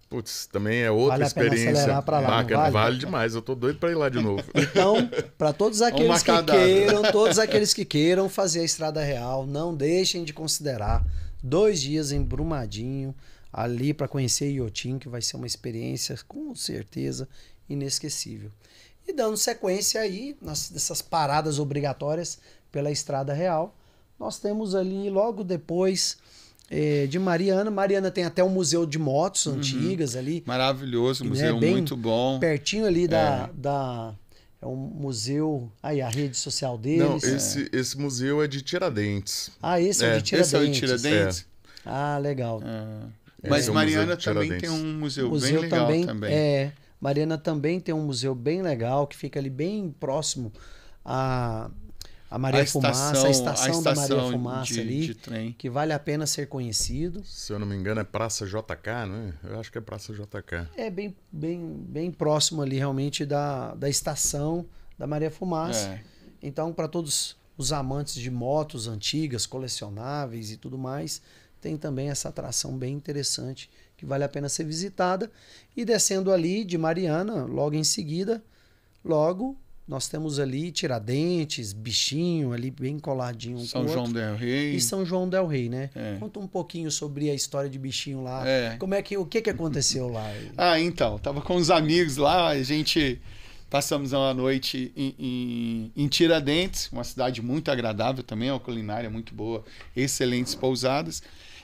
Putz, também é outra Vale a pena experiência acelerar pra lá, não bacana. vale? Demais, eu tô doido para ir lá de novo. Então, para todos aqueles que marcar a data. todos aqueles que queiram fazer a Estrada Real, não deixem de considerar 2 dias em Brumadinho, ali para conhecer Iotim, que vai ser uma experiência com certeza inesquecível. E dando sequência aí nessas paradas obrigatórias pela Estrada Real, nós temos ali logo depois de Mariana. Mariana tem até um museu de motos antigas ali, Maravilhoso, né, museu bem muito bom. pertinho ali é um museu, aí a rede social Não, deles. esse museu é de Tiradentes. Esse é o de Tiradentes. Esse é o Tiradentes. Ah, legal. Mas Esse é o Mariana Museu de também Tiradentes. tem um museu, O museu bem legal também. Mariana também tem um museu bem legal, que fica ali bem próximo a Maria Fumaça, a estação da Maria Fumaça ali, de trem. que vale a pena ser conhecido. Se eu não me engano, é Praça JK, não é? Eu acho que é Praça JK. É bem próximo ali realmente da estação da Maria Fumaça. Então, para todos os amantes de motos antigas, colecionáveis e tudo mais, tem também essa atração bem interessante que vale a pena ser visitada. E descendo ali de Mariana, logo em seguida, nós temos ali Tiradentes, Bichinho, ali bem coladinho um São com o João outro. del Rei. E São João del Rei, né? É. Conta um pouquinho sobre a história de Bichinho lá. É. O que aconteceu lá? Então, tava com uns amigos lá, a gente Passamos uma noite em Tiradentes, uma cidade muito agradável também, uma culinária muito boa, excelentes pousadas.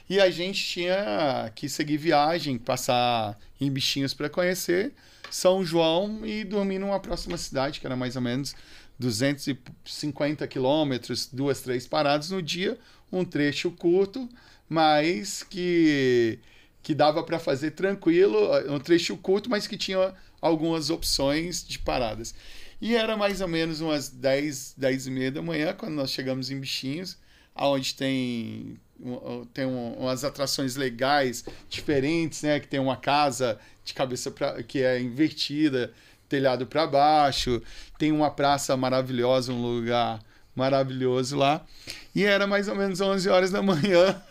E a gente tinha que seguir viagem, passar em Bichinhos para conhecer São João e dormir numa próxima cidade, que era mais ou menos 250 quilômetros, 2, 3 paradas no dia, um trecho curto, mas que dava para fazer tranquilo, um trecho curto, mas que tinha algumas opções de paradas. E era mais ou menos umas 10, 10 e meia da manhã, quando nós chegamos em Bichinhos, onde tem umas atrações legais, diferentes, né? Que tem uma casa de cabeça que é invertida, telhado para baixo, tem uma praça maravilhosa, um lugar maravilhoso lá. E era mais ou menos 11 horas da manhã.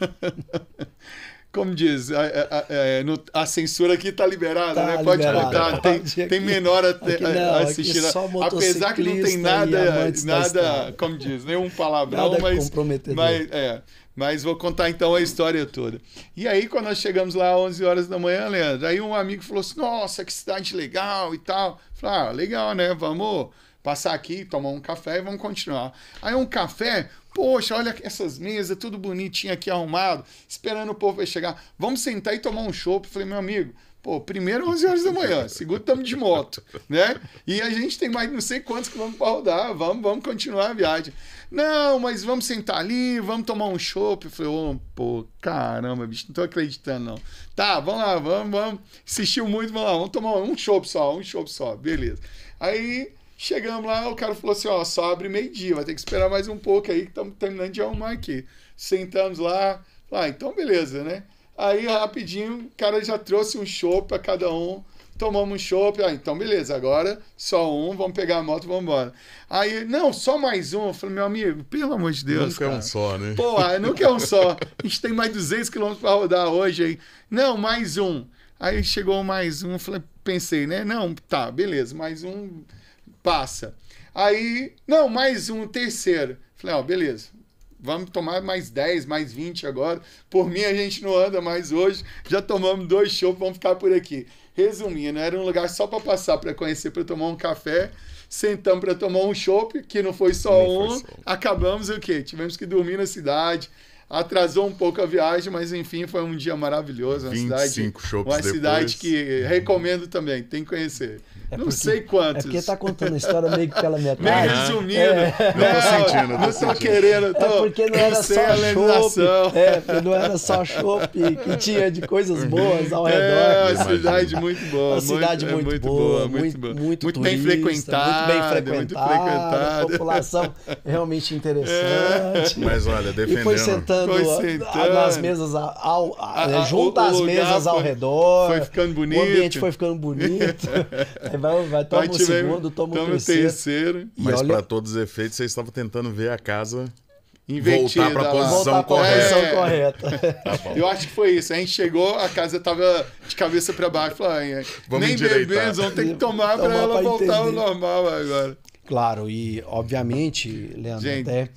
Como diz, a censura aqui tá liberada, né? Pode contar. Tem menor assistindo. Apesar que não tem nada, como diz, nenhum palavrão, mas vou contar então a história toda. E aí, quando nós chegamos lá às 11 horas da manhã, Leandro, aí um amigo falou assim, nossa, que cidade legal e tal. Falei, legal, né? Vamos passar aqui, tomar um café e vamos continuar. Aí um café, poxa, olha essas mesas, tudo bonitinho aqui arrumado, esperando o povo vai chegar. Vamos sentar e tomar um chopp. Falei, meu amigo, primeiro 11 horas da manhã, segundo estamos de moto, né? E a gente tem mais não sei quantos que vamos para rodar, vamos continuar a viagem. Não, mas vamos sentar ali, vamos tomar um chopp. Eu falei, caramba, bicho, não tô acreditando, não. Tá, vamos lá, vamos. Insistiu muito, vamos lá, vamos tomar um chopp só, beleza. Aí chegamos lá, o cara falou assim, só abre meio-dia, vai ter que esperar mais um pouco aí, que estamos terminando de arrumar aqui. Sentamos lá, então beleza, né? Aí, rapidinho, o cara já trouxe um chopp para cada um, tomamos um chopp, então beleza, agora só um, vamos pegar a moto e vamos embora. Aí, não, só mais um. Eu falei, meu amigo, pelo amor de Deus, nunca é um só, né? Nunca é um só. A gente tem mais 200 quilômetros para rodar hoje aí. Não, mais um. Aí chegou mais um, pensei, né? Não, tá, beleza, mais um passa. Aí, não, mais um, terceiro. Falei, beleza. Vamos tomar mais 10, mais 20 agora. Por mim, a gente não anda mais hoje. Já tomamos 2 chopps, vamos ficar por aqui. Resumindo, era um lugar só para passar, para conhecer, para tomar um café. Sentamos para tomar um chopp, que não foi só um. Acabamos o quê? Tivemos que dormir na cidade. Atrasou um pouco a viagem, mas enfim, foi um dia maravilhoso. Uma cidade que recomendo também, tem que conhecer. Não sei quantos. É porque tá contando a história meio que pela metade. Meio resumindo. Não tô querendo. Porque não era só chopp. Porque não era só chopp, que tinha de coisas boas ao redor. Uma cidade muito boa. Uma cidade muito boa. Muito bem frequentada. Muito bem frequentada. População realmente interessante. Mas olha, defendendo. E foi sentando nas mesas, junto às mesas ao redor. Foi ficando bonito. O ambiente foi ficando bonito. Vai tomar o segundo, toma o terceiro. Mas para todos os efeitos, você estava tentando ver a casa invertida, voltar para a posição correta. Tá bom. Eu acho que foi isso. A gente chegou, a casa estava de cabeça para baixo. Nem bebemos, vamos ter que tomar para ela voltar ao normal agora. Claro, e obviamente, Leandro, até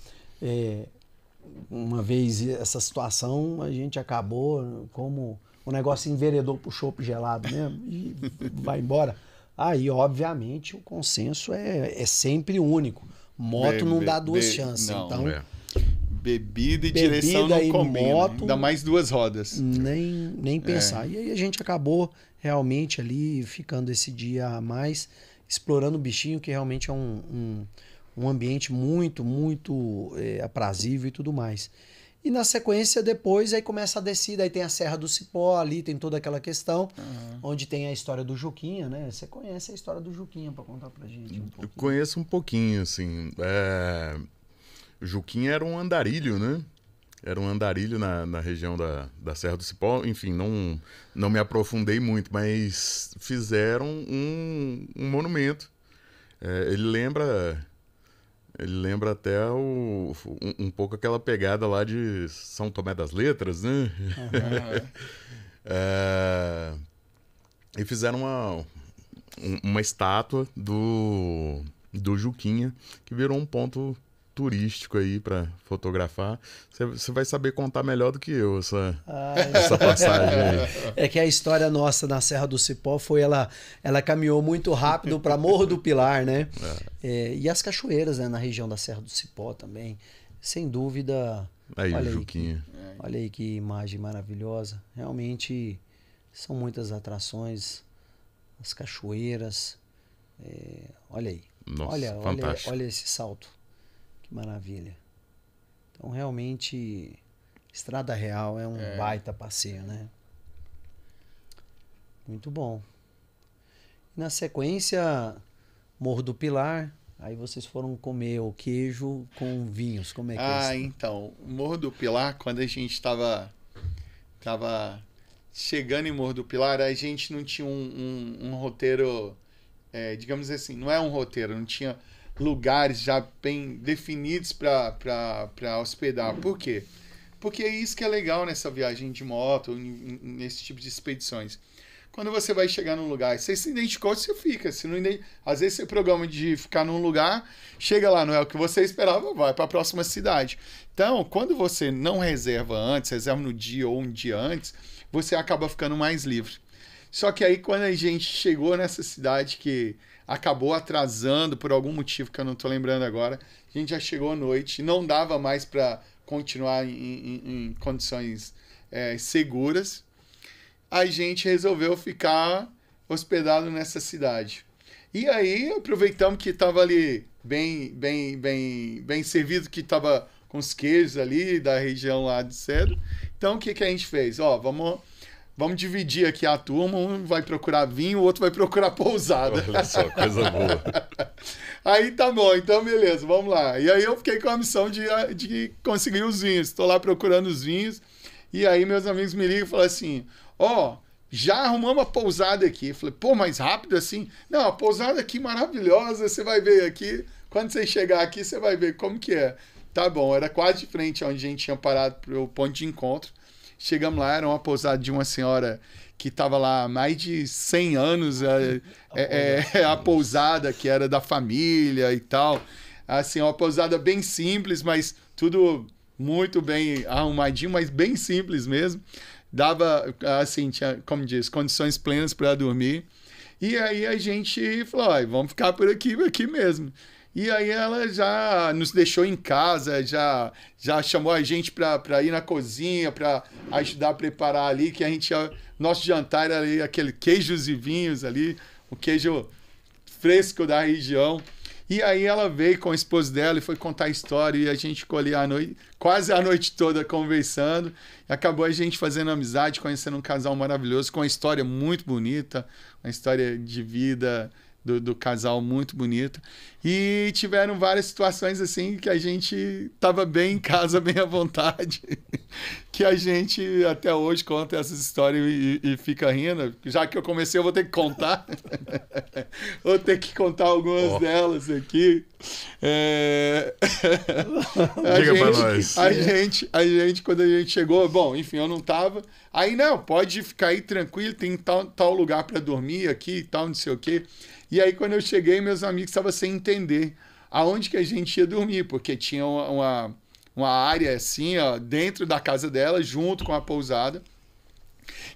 uma vez essa situação, a gente acabou como o negócio enveredou pro chopp gelado mesmo e vai embora. Aí, obviamente, o consenso é sempre único. Moto não dá duas chances. Não, então, bebida e direção não combina. Moto, ainda mais 2 rodas. Nem pensar. E aí a gente acabou realmente ali ficando esse dia a mais, explorando o bichinho, que realmente é um ambiente muito, muito aprazível e tudo mais. E na sequência, depois, aí começa a descida, aí tem a Serra do Cipó, ali tem toda aquela questão, onde tem a história do Juquinha, né? Você conhece a história do Juquinha, para contar pra gente um pouquinho? Eu conheço um pouquinho, assim. O Juquinha era um andarilho, né? Era um andarilho na região da Serra do Cipó. Enfim, não me aprofundei muito, mas fizeram um monumento. Ele lembra até um pouco aquela pegada lá de São Tomé das Letras, né? E fizeram uma estátua do Juquinha, que virou um ponto turístico aí para fotografar. Você vai saber contar melhor do que eu essa passagem aí. É que a história nossa na Serra do Cipó foi ela caminhou muito rápido para Morro do Pilar, né? E as cachoeiras, né, na região da Serra do Cipó também. Sem dúvida. Aí, olha Juquinha. Olha aí que imagem maravilhosa. Realmente são muitas atrações. As cachoeiras. Olha aí. Nossa, olha esse salto. Que maravilha. Então, realmente, Estrada Real é um baita passeio, né? Muito bom. Na sequência, Morro do Pilar. Aí vocês foram comer o queijo com vinhos. Como é que é isso? Então, Morro do Pilar, quando a gente estava chegando em Morro do Pilar, a gente não tinha um roteiro, digamos assim, não é um roteiro, não tinha lugares já bem definidos para hospedar. Por quê? Porque é isso que é legal nessa viagem de moto, nesse tipo de expedições. Quando você vai chegar num lugar, você se identificou, você fica. Se não, às vezes você programa de ficar num lugar, chega lá, não é o que você esperava, vai para a próxima cidade. Então, quando você não reserva antes, reserva no dia ou um dia antes, você acaba ficando mais livre. Só que aí, quando a gente chegou nessa cidade que acabou atrasando por algum motivo que eu não estou lembrando agora, a gente já chegou à noite, não dava mais para continuar em condições seguras. A gente resolveu ficar hospedado nessa cidade. E aí aproveitamos que estava ali bem servido, que estava com os queijos ali da região lá de Cedro. Então o que a gente fez? Vamos dividir aqui a turma, um vai procurar vinho, o outro vai procurar pousada. Olha só, coisa boa. Aí tá bom, então beleza, vamos lá. E aí eu fiquei com a missão de conseguir os vinhos. Estou lá procurando os vinhos. E aí meus amigos me ligam e falam assim: já arrumamos a pousada aqui. Eu falei, mais rápido assim? Não, a pousada aqui maravilhosa, você vai ver aqui. Quando você chegar aqui, você vai ver como que é. Tá bom, era quase de frente onde a gente tinha parado pro ponto de encontro. Chegamos lá, era uma pousada de uma senhora que estava lá há mais de 100 anos, a pousada que era da família e tal. Assim, uma pousada bem simples, mas tudo muito bem arrumadinho, mas bem simples mesmo. Dava, assim, tinha, como diz, condições plenas para dormir. E aí a gente falou, vamos ficar por aqui mesmo. E aí ela já nos deixou em casa, já chamou a gente para ir na cozinha, para ajudar a preparar ali, que a gente nosso jantar era ali aquele queijos e vinhos ali, o queijo fresco da região. E aí ela veio com o esposo dela e foi contar a história e a gente ficou ali quase a noite toda conversando. E acabou a gente fazendo amizade, conhecendo um casal maravilhoso, com uma história muito bonita, uma história de vida do casal muito bonita. E tiveram várias situações assim que a gente estava bem em casa, bem à vontade, que a gente até hoje conta essas histórias e fica rindo. Já que eu comecei, eu vou ter que contar. Vou ter que contar algumas delas aqui. Diga pra nós. A gente, quando a gente chegou, bom, enfim, eu não tava. Aí, não, pode ficar aí tranquilo, tem tal lugar para dormir aqui e tal, não sei o quê. E aí, quando eu cheguei, meus amigos estavam sem entender aonde que a gente ia dormir, porque tinha uma área assim, dentro da casa dela, junto com a pousada.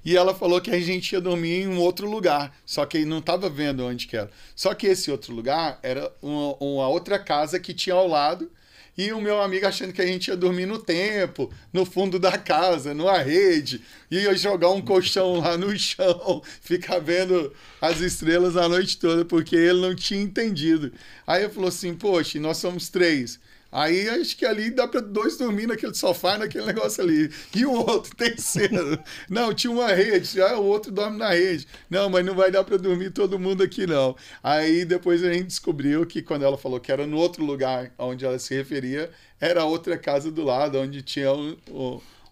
E ela falou que a gente ia dormir em um outro lugar, só que ele não estava vendo onde que era. Só que esse outro lugar era uma outra casa que tinha ao lado, e o meu amigo achando que a gente ia dormir no tempo, no fundo da casa, numa rede, ia jogar um colchão lá no chão, ficar vendo as estrelas a noite toda, porque ele não tinha entendido. Aí ele falou assim, poxa, nós somos 3. Aí acho que ali dá para 2 dormir naquele sofá, naquele negócio ali. E o outro, terceiro. Não, tinha uma rede. O outro dorme na rede. Não, mas não vai dar para dormir todo mundo aqui, não. Aí depois a gente descobriu que quando ela falou que era no outro lugar onde ela se referia, era outra casa do lado, onde tinha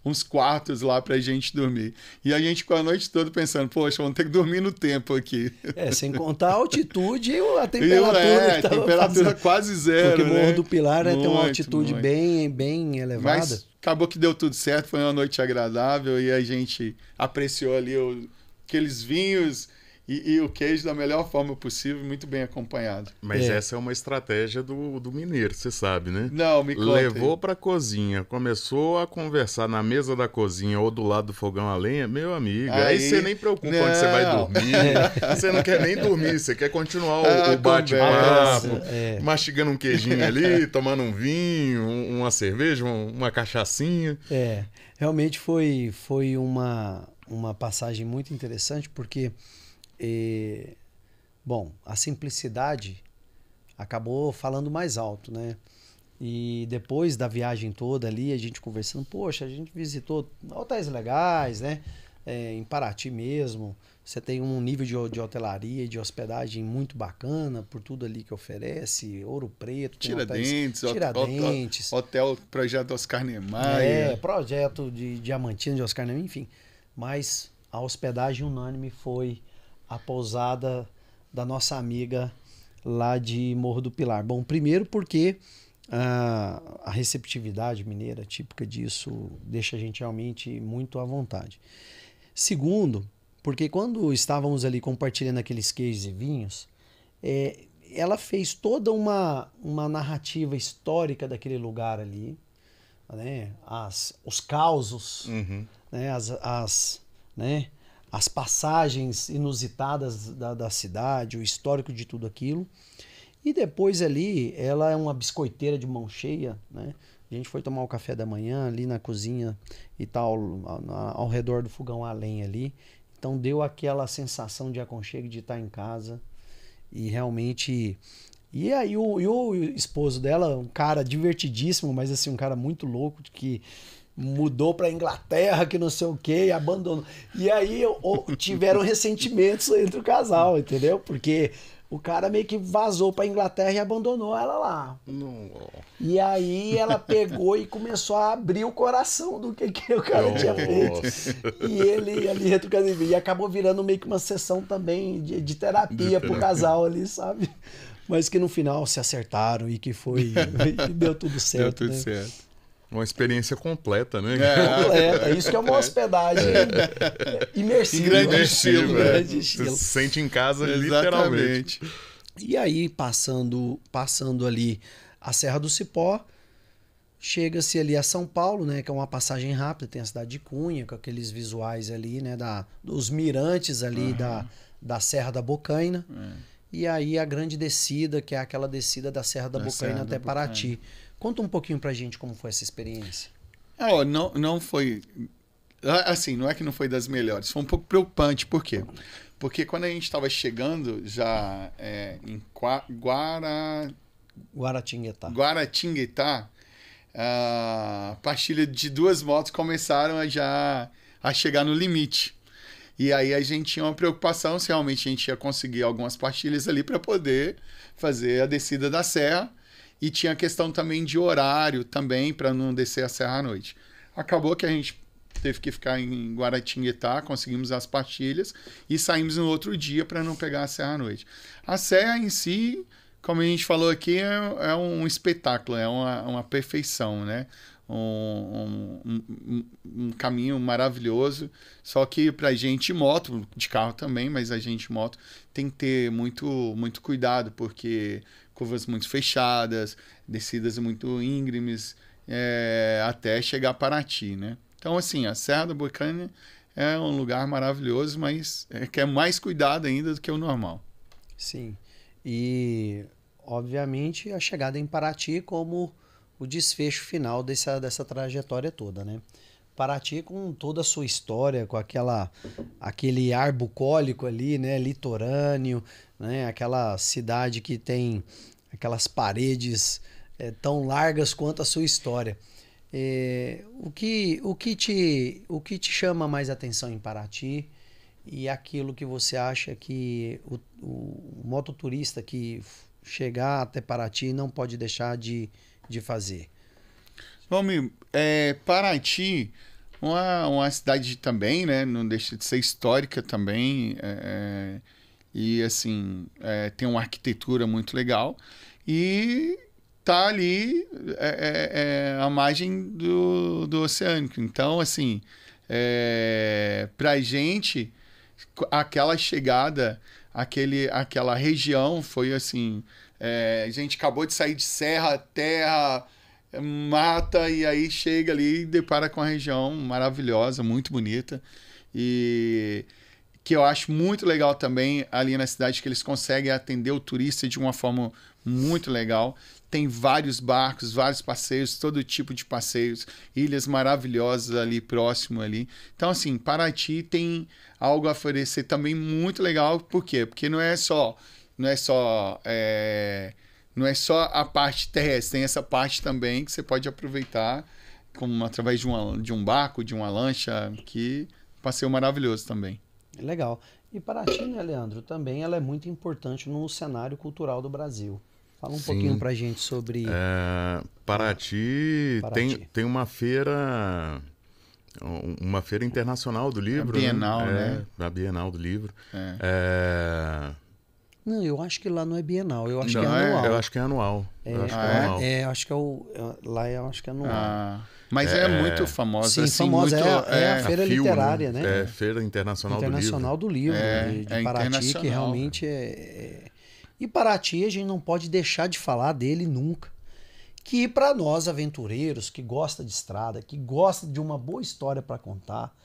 uns quartos lá pra gente dormir. E a gente ficou a noite toda pensando, poxa, vamos ter que dormir no tempo aqui. Sem contar a altitude e a temperatura. A temperatura quase zero. Porque Morro do Pilar tem uma altitude bem elevada. Mas acabou que deu tudo certo, foi uma noite agradável e a gente apreciou ali aqueles vinhos e o queijo da melhor forma possível, muito bem acompanhado. Mas essa é uma estratégia do mineiro, você sabe, né? Não, me conta Levou aí. pra cozinha, começou a conversar na mesa da cozinha ou do lado do fogão a lenha, meu amigo, aí você nem preocupa onde você vai dormir, você não quer nem dormir, você quer continuar o bate-papo, mastigando um queijinho ali, tomando um vinho, uma cerveja, uma cachaçinha. Realmente foi uma passagem muito interessante, porque bom, a simplicidade acabou falando mais alto, né? E depois da viagem toda ali, a gente conversando, poxa, a gente visitou hotéis legais, né? Em Paraty mesmo, você tem um nível de hotelaria e de hospedagem muito bacana, por tudo ali que oferece, Ouro Preto, tem Tiradentes, Hotel Projeto Oscar Niemeyer. Projeto de Diamantino de Oscar Niemeyer, enfim. Mas a hospedagem unânime foi a pousada da nossa amiga lá de Morro do Pilar. Bom, primeiro porque a receptividade mineira típica disso deixa a gente realmente muito à vontade. Segundo, porque quando estávamos ali compartilhando aqueles queijos e vinhos, ela fez toda uma narrativa histórica daquele lugar ali, né? Os causos, né? As passagens inusitadas da cidade, o histórico de tudo aquilo. E depois ali, ela é uma biscoiteira de mão cheia, né? A gente foi tomar o café da manhã ali na cozinha e tal, ao redor do fogão a lenha ali. Então deu aquela sensação de aconchego de estar em casa. E realmente... E aí o esposo dela, um cara divertidíssimo, mas assim, um cara muito louco, que mudou pra Inglaterra, que não sei o que, e abandonou. E aí tiveram ressentimentos entre o casal, entendeu? Porque o cara meio que vazou pra Inglaterra e abandonou ela lá. Não. E aí ela pegou e começou a abrir o coração do que o cara tinha feito. E ele ali retrucando, e acabou virando meio que uma sessão também de terapia pro casal ali, sabe? Mas que no final se acertaram e que foi e deu tudo certo. Deu tudo certo. Uma experiência completa, né? Completa. Isso que é uma hospedagem imersiva. Em grande estilo, né? Grande estilo. Você se sente em casa, Exatamente. literalmente. E aí, passando ali a Serra do Cipó, chega-se ali a São Paulo, né? Que é uma passagem rápida, tem a cidade de Cunha, com aqueles visuais ali, né? Dos mirantes ali da Serra da Bocaina. E aí a grande descida, que é aquela descida da Serra da Bocaina até Paraty. Conta um pouquinho pra gente como foi essa experiência. Não foi... Assim, não é que não foi das melhores. Foi um pouco preocupante. Por quê? Porque quando a gente estava chegando já em Guaratinguetá, a pastilha de 2 motos começaram a chegar no limite. E aí a gente tinha uma preocupação se realmente a gente ia conseguir algumas pastilhas ali para poder fazer a descida da serra. E tinha a questão também de horário também, para não descer a serra à noite. Acabou que a gente teve que ficar em Guaratinguetá, conseguimos as pastilhas e saímos no outro dia para não pegar a serra à noite. A serra em si, como a gente falou aqui, é um espetáculo, é uma perfeição, né? Um caminho maravilhoso, só que pra gente moto, de carro também, mas a gente moto tem que ter muito, muito cuidado, porque curvas muito fechadas, descidas muito íngremes, até chegar a Paraty, né? Então, assim, a Serra da Bocaina é um lugar maravilhoso, mas quer mais cuidado ainda do que o normal. Sim, e obviamente a chegada em Paraty como o desfecho final dessa trajetória toda, né? Paraty com toda a sua história, com aquele ar bucólico ali, né? Litorâneo, né? Aquela cidade que tem aquelas paredes tão largas quanto a sua história. O que te chama mais atenção em Paraty e aquilo que você acha que o mototurista que chegar até Paraty não pode deixar de fazer? Bom, Paraty, uma cidade também, né? Não deixa de ser histórica também, e assim, tem uma arquitetura muito legal e tá ali à margem do oceânico. Então, assim, pra gente aquela chegada, aquela região foi assim, a gente acabou de sair de serra, terra, mata, e aí chega ali e depara com a região maravilhosa, muito bonita, e que eu acho muito legal também ali na cidade, que eles conseguem atender o turista de uma forma muito legal. Tem vários barcos, vários passeios, todo tipo de passeios, ilhas maravilhosas ali próximo ali. Então, assim, Paraty tem algo a oferecer também muito legal. Por quê? Porque não é só a parte terrestre, tem essa parte também que você pode aproveitar através de um barco, de uma lancha, que passeio maravilhoso também. Legal. E Paraty, né, Leandro, também ela é muito importante no cenário cultural do Brasil. Fala um pouquinho pra gente sobre... Paraty. Tem uma feira internacional do livro. A Bienal, né? A Bienal do livro. Não, eu acho que lá não é Bienal, eu acho que é Não, anual. eu acho que é anual. Acho que lá eu acho que é anual. Mas é muito famosa. Sim, assim, famosa. muito, É a feira literária, né? É Feira Internacional do Livro. De Paraty, que realmente E Paraty, a gente não pode deixar de falar dele nunca. Que para nós aventureiros, que gosta de estrada, que gosta de uma boa história para contar,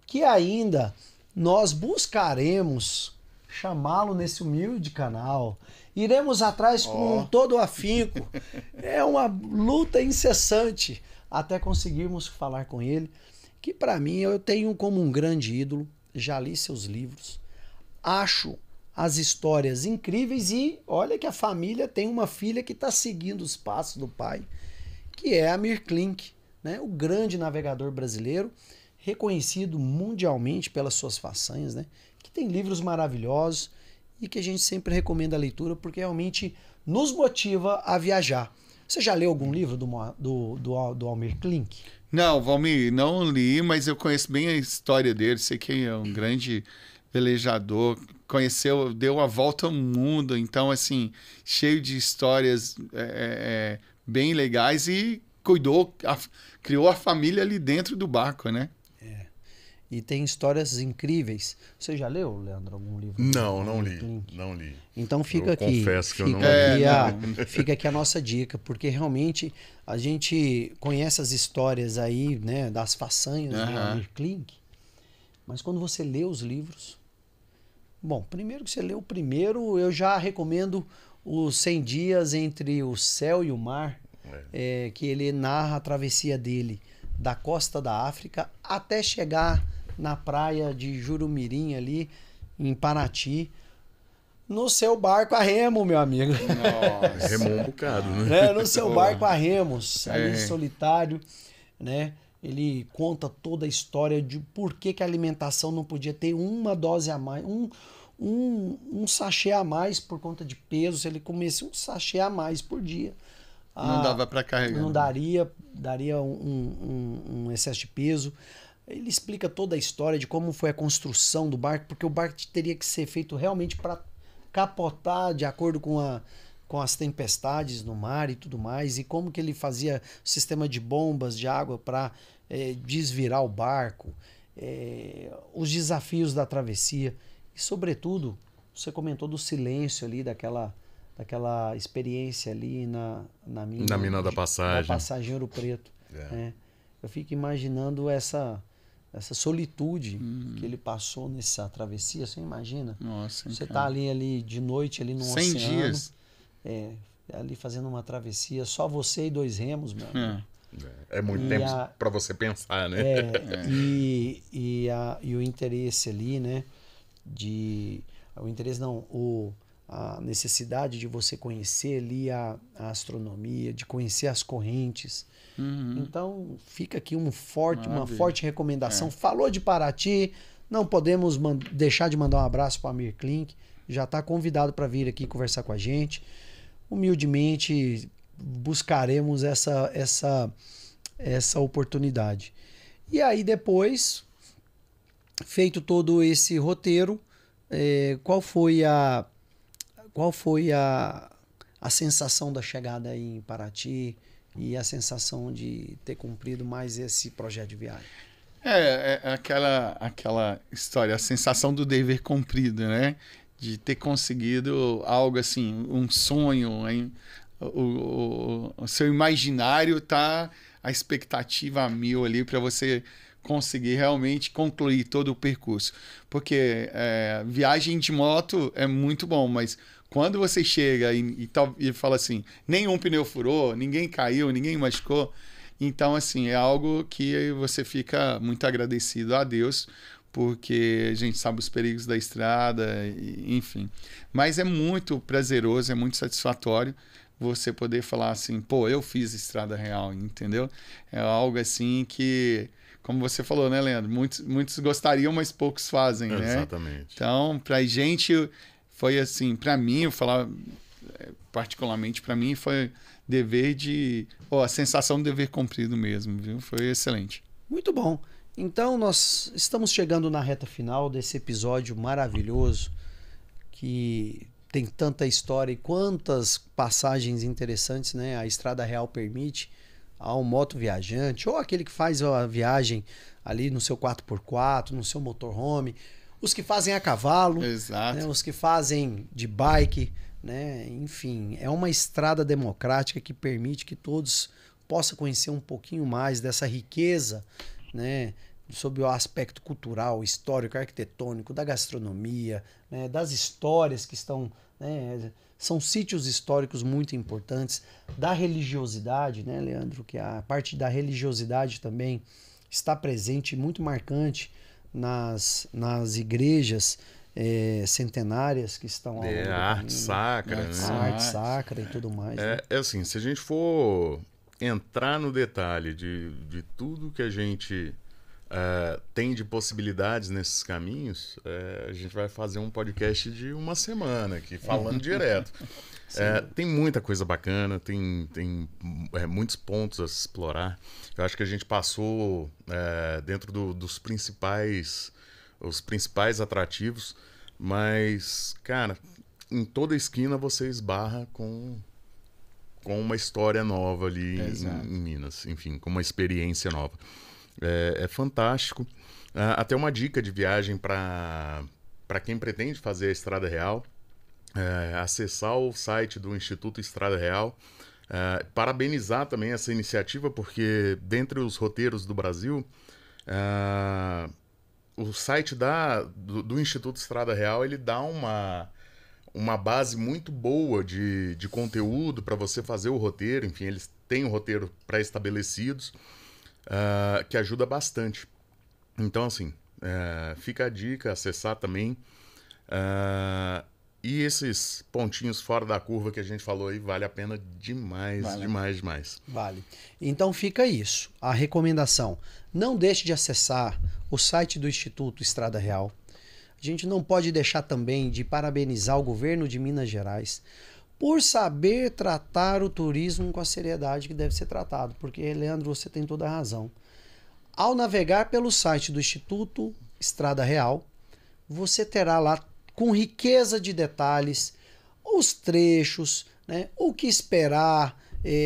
que ainda nós buscaremos chamá-lo nesse humilde canal, iremos atrás com todo o afinco. É uma luta incessante até conseguirmos falar com ele, que para mim eu tenho como um grande ídolo, já li seus livros, acho as histórias incríveis e olha que a família tem uma filha que está seguindo os passos do pai, que é Amir Klink, né? O grande navegador brasileiro, reconhecido mundialmente pelas suas façanhas, né? Que tem livros maravilhosos e que a gente sempre recomenda a leitura porque realmente nos motiva a viajar. Você já leu algum livro do Amir Klink? Não, Valmir, não li, mas eu conheço bem a história dele. Sei que é um grande velejador, deu a volta ao mundo, então, assim, cheio de histórias bem legais e criou a família ali dentro do barco, né? E tem histórias incríveis. Você já leu, Leandro, algum livro? Não li. Não li. Então fica aqui. Confesso que eu não li. Fica aqui a nossa dica, porque realmente a gente conhece as histórias aí, né, das façanhas do Amir Klink, mas quando você lê os livros... Bom, primeiro que você lê o primeiro, eu já recomendo os 100 Dias entre o Céu e o Mar, que ele narra a travessia dele da costa da África até chegar na praia de Jurumirim ali, em Paraty, no seu barco a remo, meu amigo. Nossa. Remou um bocado, né? No seu barco a remos, ali solitário, né? Ele conta toda a história de por que a alimentação não podia ter uma dose a mais, um sachê a mais por conta de peso. Se ele comesse um sachê a mais por dia, não dava para carregar. Não daria um excesso de peso. Ele explica toda a história de como foi a construção do barco, porque o barco teria que ser feito realmente para capotar de acordo com as tempestades no mar e tudo mais, e como que ele fazia sistema de bombas de água para desvirar o barco, os desafios da travessia e, sobretudo, você comentou do silêncio ali, daquela experiência ali na mina da Passagem. Da Passagem Ouro Preto. Eu fico imaginando essa solitude que ele passou nessa travessia. Você imagina? Nossa, você tá ali de noite ali no 100 oceano. dias. Ali fazendo uma travessia, só você e 2 remos, meu amigo. É muito tempo para você pensar, né? E o interesse ali, né? O interesse não, a necessidade de você conhecer ali a astronomia, de conhecer as correntes. Então, fica aqui uma forte recomendação. Falou de Paraty, não podemos deixar de mandar um abraço para Amir Klink. Já está convidado para vir aqui conversar com a gente. Humildemente buscaremos essa oportunidade. E aí depois, feito todo esse roteiro, qual foi a sensação da chegada aí em Paraty e a sensação de ter cumprido mais esse projeto de viagem? É aquela história, a sensação do dever cumprido, né? De ter conseguido algo assim, um sonho, hein? O seu imaginário tá a expectativa a mil ali para você conseguir realmente concluir todo o percurso. Porque viagem de moto é muito bom, mas quando você chega e fala assim, nenhum pneu furou, ninguém caiu, ninguém machucou, então assim, é algo que você fica muito agradecido a Deus, porque a gente sabe os perigos da estrada, enfim. Mas é muito prazeroso, é muito satisfatório você poder falar assim, pô, eu fiz estrada real, entendeu? É algo assim que, como você falou, né, Leandro? Muitos gostariam, mas poucos fazem, né? Exatamente. Então, pra gente, foi assim, pra mim, eu falar particularmente pra mim, foi dever a sensação de dever cumprido mesmo, viu? Foi excelente. Muito bom. Então, nós estamos chegando na reta final desse episódio maravilhoso que tem tanta história e quantas passagens interessantes, né? A Estrada Real permite ao moto viajante ou aquele que faz a viagem ali no seu 4x4, no seu motorhome, os que fazem a cavalo, Exato. né? Os que fazem de bike, né? Enfim, é uma estrada democrática que permite que todos possam conhecer um pouquinho mais dessa riqueza, né? Sobre o aspecto cultural, histórico, arquitetônico, da gastronomia, né? Das histórias que estão, né? São sítios históricos muito importantes, da religiosidade, né, Leandro? Que a parte da religiosidade também está presente, muito marcante nas igrejas centenárias que estão ao longo do A caminho, arte né? sacra, A né? arte sacra e tudo mais. Né? É assim, se a gente for entrar no detalhe de tudo que a gente tem de possibilidades nesses caminhos, a gente vai fazer um podcast de uma semana aqui, falando direto. Tem muita coisa bacana, tem muitos pontos a se explorar. Eu acho que a gente passou dentro dos principais atrativos, mas, cara, em toda esquina você esbarra com uma história nova ali em Minas, enfim, com uma experiência nova. É fantástico. Até uma dica de viagem para quem pretende fazer a Estrada Real, acessar o site do Instituto Estrada Real, parabenizar também essa iniciativa, porque dentre os roteiros do Brasil, o site do Instituto Estrada Real, ele dá uma base muito boa de conteúdo para você fazer o roteiro. Enfim, eles têm o roteiro pré-estabelecidos, que ajuda bastante. Então, assim, fica a dica, acessar também. E esses pontinhos fora da curva que a gente falou aí, vale a pena demais, demais. Vale. Então fica isso, a recomendação. Não deixe de acessar o site do Instituto Estrada Real. A gente não pode deixar também de parabenizar o governo de Minas Gerais por saber tratar o turismo com a seriedade que deve ser tratado. Porque, Leandro, você tem toda a razão. Ao navegar pelo site do Instituto Estrada Real, você terá lá, com riqueza de detalhes, os trechos, né? O que esperar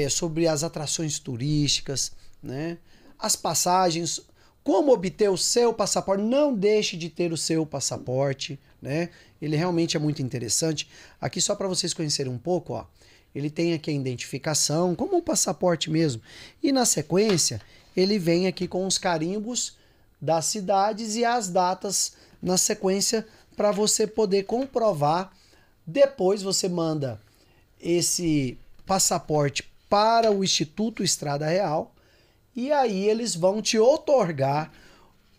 sobre as atrações turísticas, né? As passagens, como obter o seu passaporte. Não deixe de ter o seu passaporte, né? Ele realmente é muito interessante. Aqui só para vocês conhecerem um pouco, ó, ele tem aqui a identificação, como um passaporte mesmo. E na sequência, ele vem aqui com os carimbos das cidades e as datas na sequência para você poder comprovar. Depois você manda esse passaporte para o Instituto Estrada Real e aí eles vão te outorgar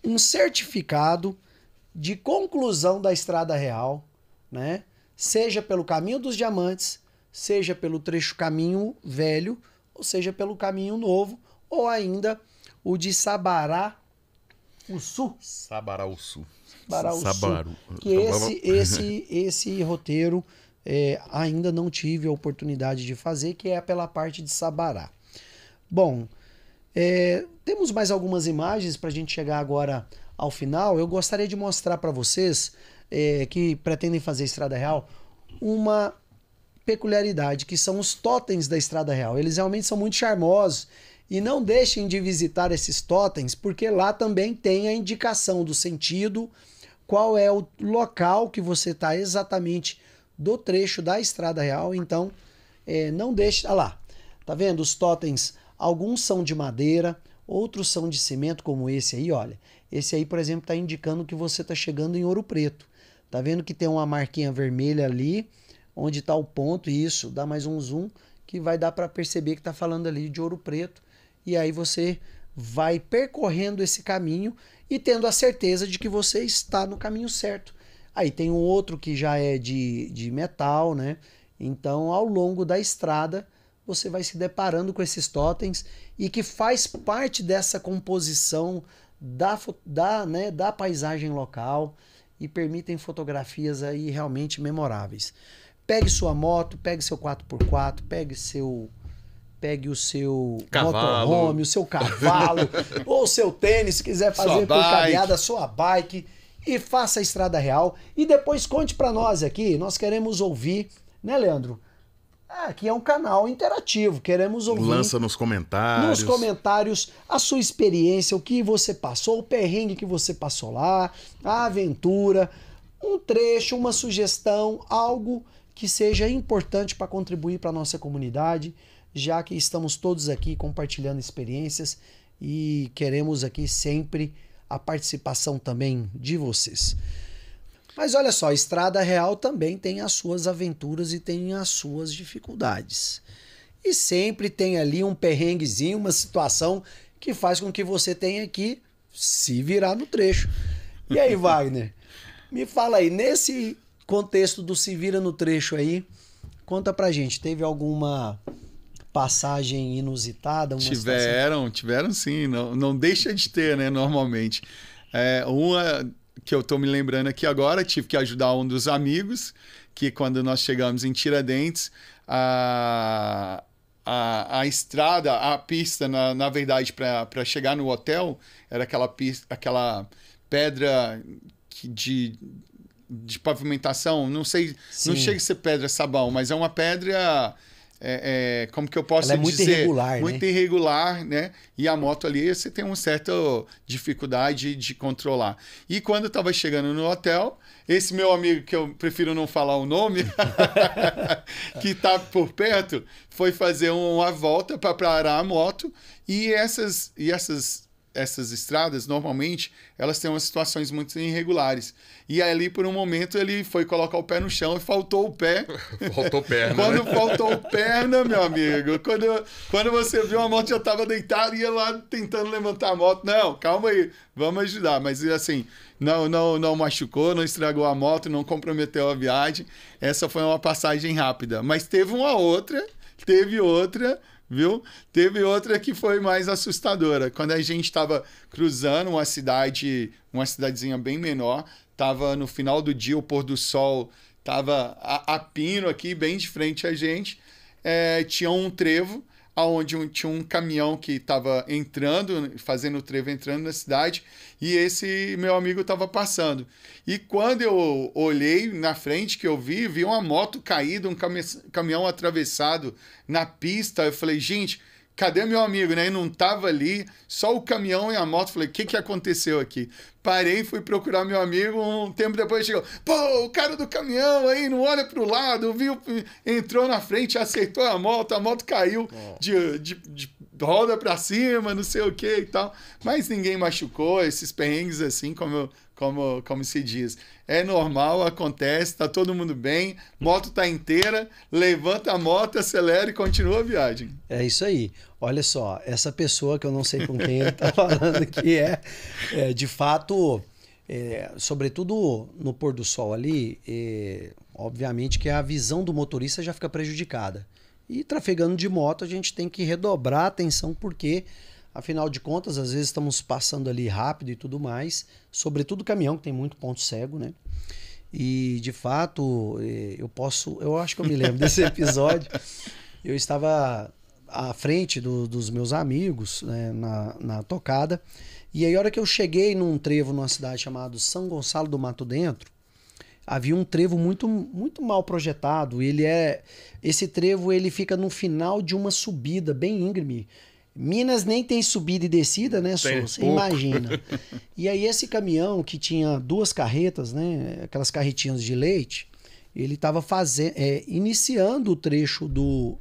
um certificado de conclusão da Estrada Real, né? Seja pelo Caminho dos Diamantes, seja pelo trecho Caminho Velho, ou seja pelo Caminho Novo, ou ainda o de Sabaraú-Sul. Sabaraú-Sul. Sabaru. Que esse roteiro ainda não tive a oportunidade de fazer, que é pela parte de Sabará. Bom, temos mais algumas imagens para a gente chegar agora ao final. Eu gostaria de mostrar para vocês que pretendem fazer Estrada Real uma peculiaridade, que são os totens da Estrada Real. Eles realmente são muito charmosos E não deixem de visitar esses totens, porque lá também tem a indicação do sentido, qual é o local que você está exatamente do trecho da Estrada Real. Então, não deixe... Olha lá, tá vendo? Os totens, alguns são de madeira, outros são de cimento, como esse aí, olha. Esse aí, por exemplo, está indicando que você está chegando em Ouro Preto. Tá vendo que tem uma marquinha vermelha ali, onde está o ponto, e isso, dá mais um zoom, que vai dar para perceber que está falando ali de Ouro Preto. E aí você vai percorrendo esse caminho e tendo a certeza de que você está no caminho certo. Aí tem um outro que já é de metal, né? Então, ao longo da estrada, você vai se deparando com esses totens e que faz parte dessa composição da paisagem local e permitem fotografias aí realmente memoráveis. Pegue sua moto, pegue seu 4x4, pegue o seu motorhome, o seu cavalo, ou o seu tênis, se quiser fazer por caminhada, sua bike, e faça a Estrada Real. E depois conte para nós aqui, nós queremos ouvir, né, Leandro? Aqui é um canal interativo, queremos ouvir. Lança nos comentários. Nos comentários a sua experiência, o que você passou, o perrengue que você passou lá, a aventura, um trecho, uma sugestão, algo que seja importante para contribuir para a nossa comunidade, já que estamos todos aqui compartilhando experiências e queremos aqui sempre a participação também de vocês. Mas olha só, a Estrada Real também tem as suas aventuras e tem as suas dificuldades. E sempre tem ali um perrenguezinho, uma situação que faz com que você tenha que se virar no trecho. E aí, Wagner, me fala aí, nesse contexto do se vira no trecho aí, conta pra gente, teve alguma passagem inusitada? Tiveram sim, não deixa de ter, né, normalmente. Uma que eu tô me lembrando aqui agora, tive que ajudar um dos amigos, que quando nós chegamos em Tiradentes, a estrada, a pista, na verdade, para chegar no hotel, era aquela pedra de pavimentação, não sei, sim, não chega a ser pedra sabão, mas é uma pedra... como que eu posso dizer? Ela é muito irregular, muito irregular, né? E a moto ali, você tem uma certa dificuldade de controlar. E quando eu estava chegando no hotel, esse meu amigo, que eu prefiro não falar o nome, que está por perto, foi fazer uma volta para parar a moto. E essas estradas, normalmente, elas têm umas situações muito irregulares. E ali, por um momento, ele foi colocar o pé no chão e faltou o pé. Faltou perna. Quando faltou perna, meu amigo, quando você viu a moto já estava deitada e ia lá tentando levantar a moto. Não, calma aí, vamos ajudar. Mas assim, não machucou, não estragou a moto, não comprometeu a viagem. Essa foi uma passagem rápida. Mas teve outra, viu? Teve outra que foi mais assustadora. Quando a gente estava cruzando uma cidadezinha bem menor, estava no final do dia, o pôr do sol estava a pino aqui, bem de frente a gente. Tinha um trevo, onde tinha um caminhão que estava fazendo o trevo entrando na cidade, e esse meu amigo estava passando. E quando eu olhei na frente, que eu vi uma moto caída, um caminhão atravessado na pista. Eu falei, gente, cadê meu amigo, né? E não estava ali, só o caminhão e a moto. Falei, o que aconteceu aqui? Parei, fui procurar meu amigo, um tempo depois chegou, pô, o cara do caminhão aí, não olha pro lado, viu? Entrou na frente, acertou a moto caiu de roda pra cima, não sei o que e tal. Mas ninguém machucou, esses perrengues assim, como se diz. É normal, acontece, tá todo mundo bem, moto tá inteira, levanta a moto, acelera e continua a viagem. É isso aí. Olha só, essa pessoa que eu não sei com quem ele tá falando que de fato, sobretudo no pôr do sol ali, obviamente que a visão do motorista já fica prejudicada. E trafegando de moto a gente tem que redobrar a atenção porque, afinal de contas, às vezes estamos passando ali rápido e tudo mais, sobretudo caminhão, que tem muito ponto cego, né? E, de fato, eu acho que eu me lembro desse episódio. Eu estava à frente dos meus amigos, né, na tocada, e aí a hora que eu cheguei num trevo numa cidade chamada São Gonçalo do Mato Dentro, havia um trevo muito, muito mal projetado. Esse trevo ele fica no final de uma subida bem íngreme. Minas nem tem subida e descida, né, Sô? Tem Você pouco. imagina. E aí esse caminhão que tinha 2 carretas, né, aquelas carretinhas de leite, ele estava iniciando o trecho do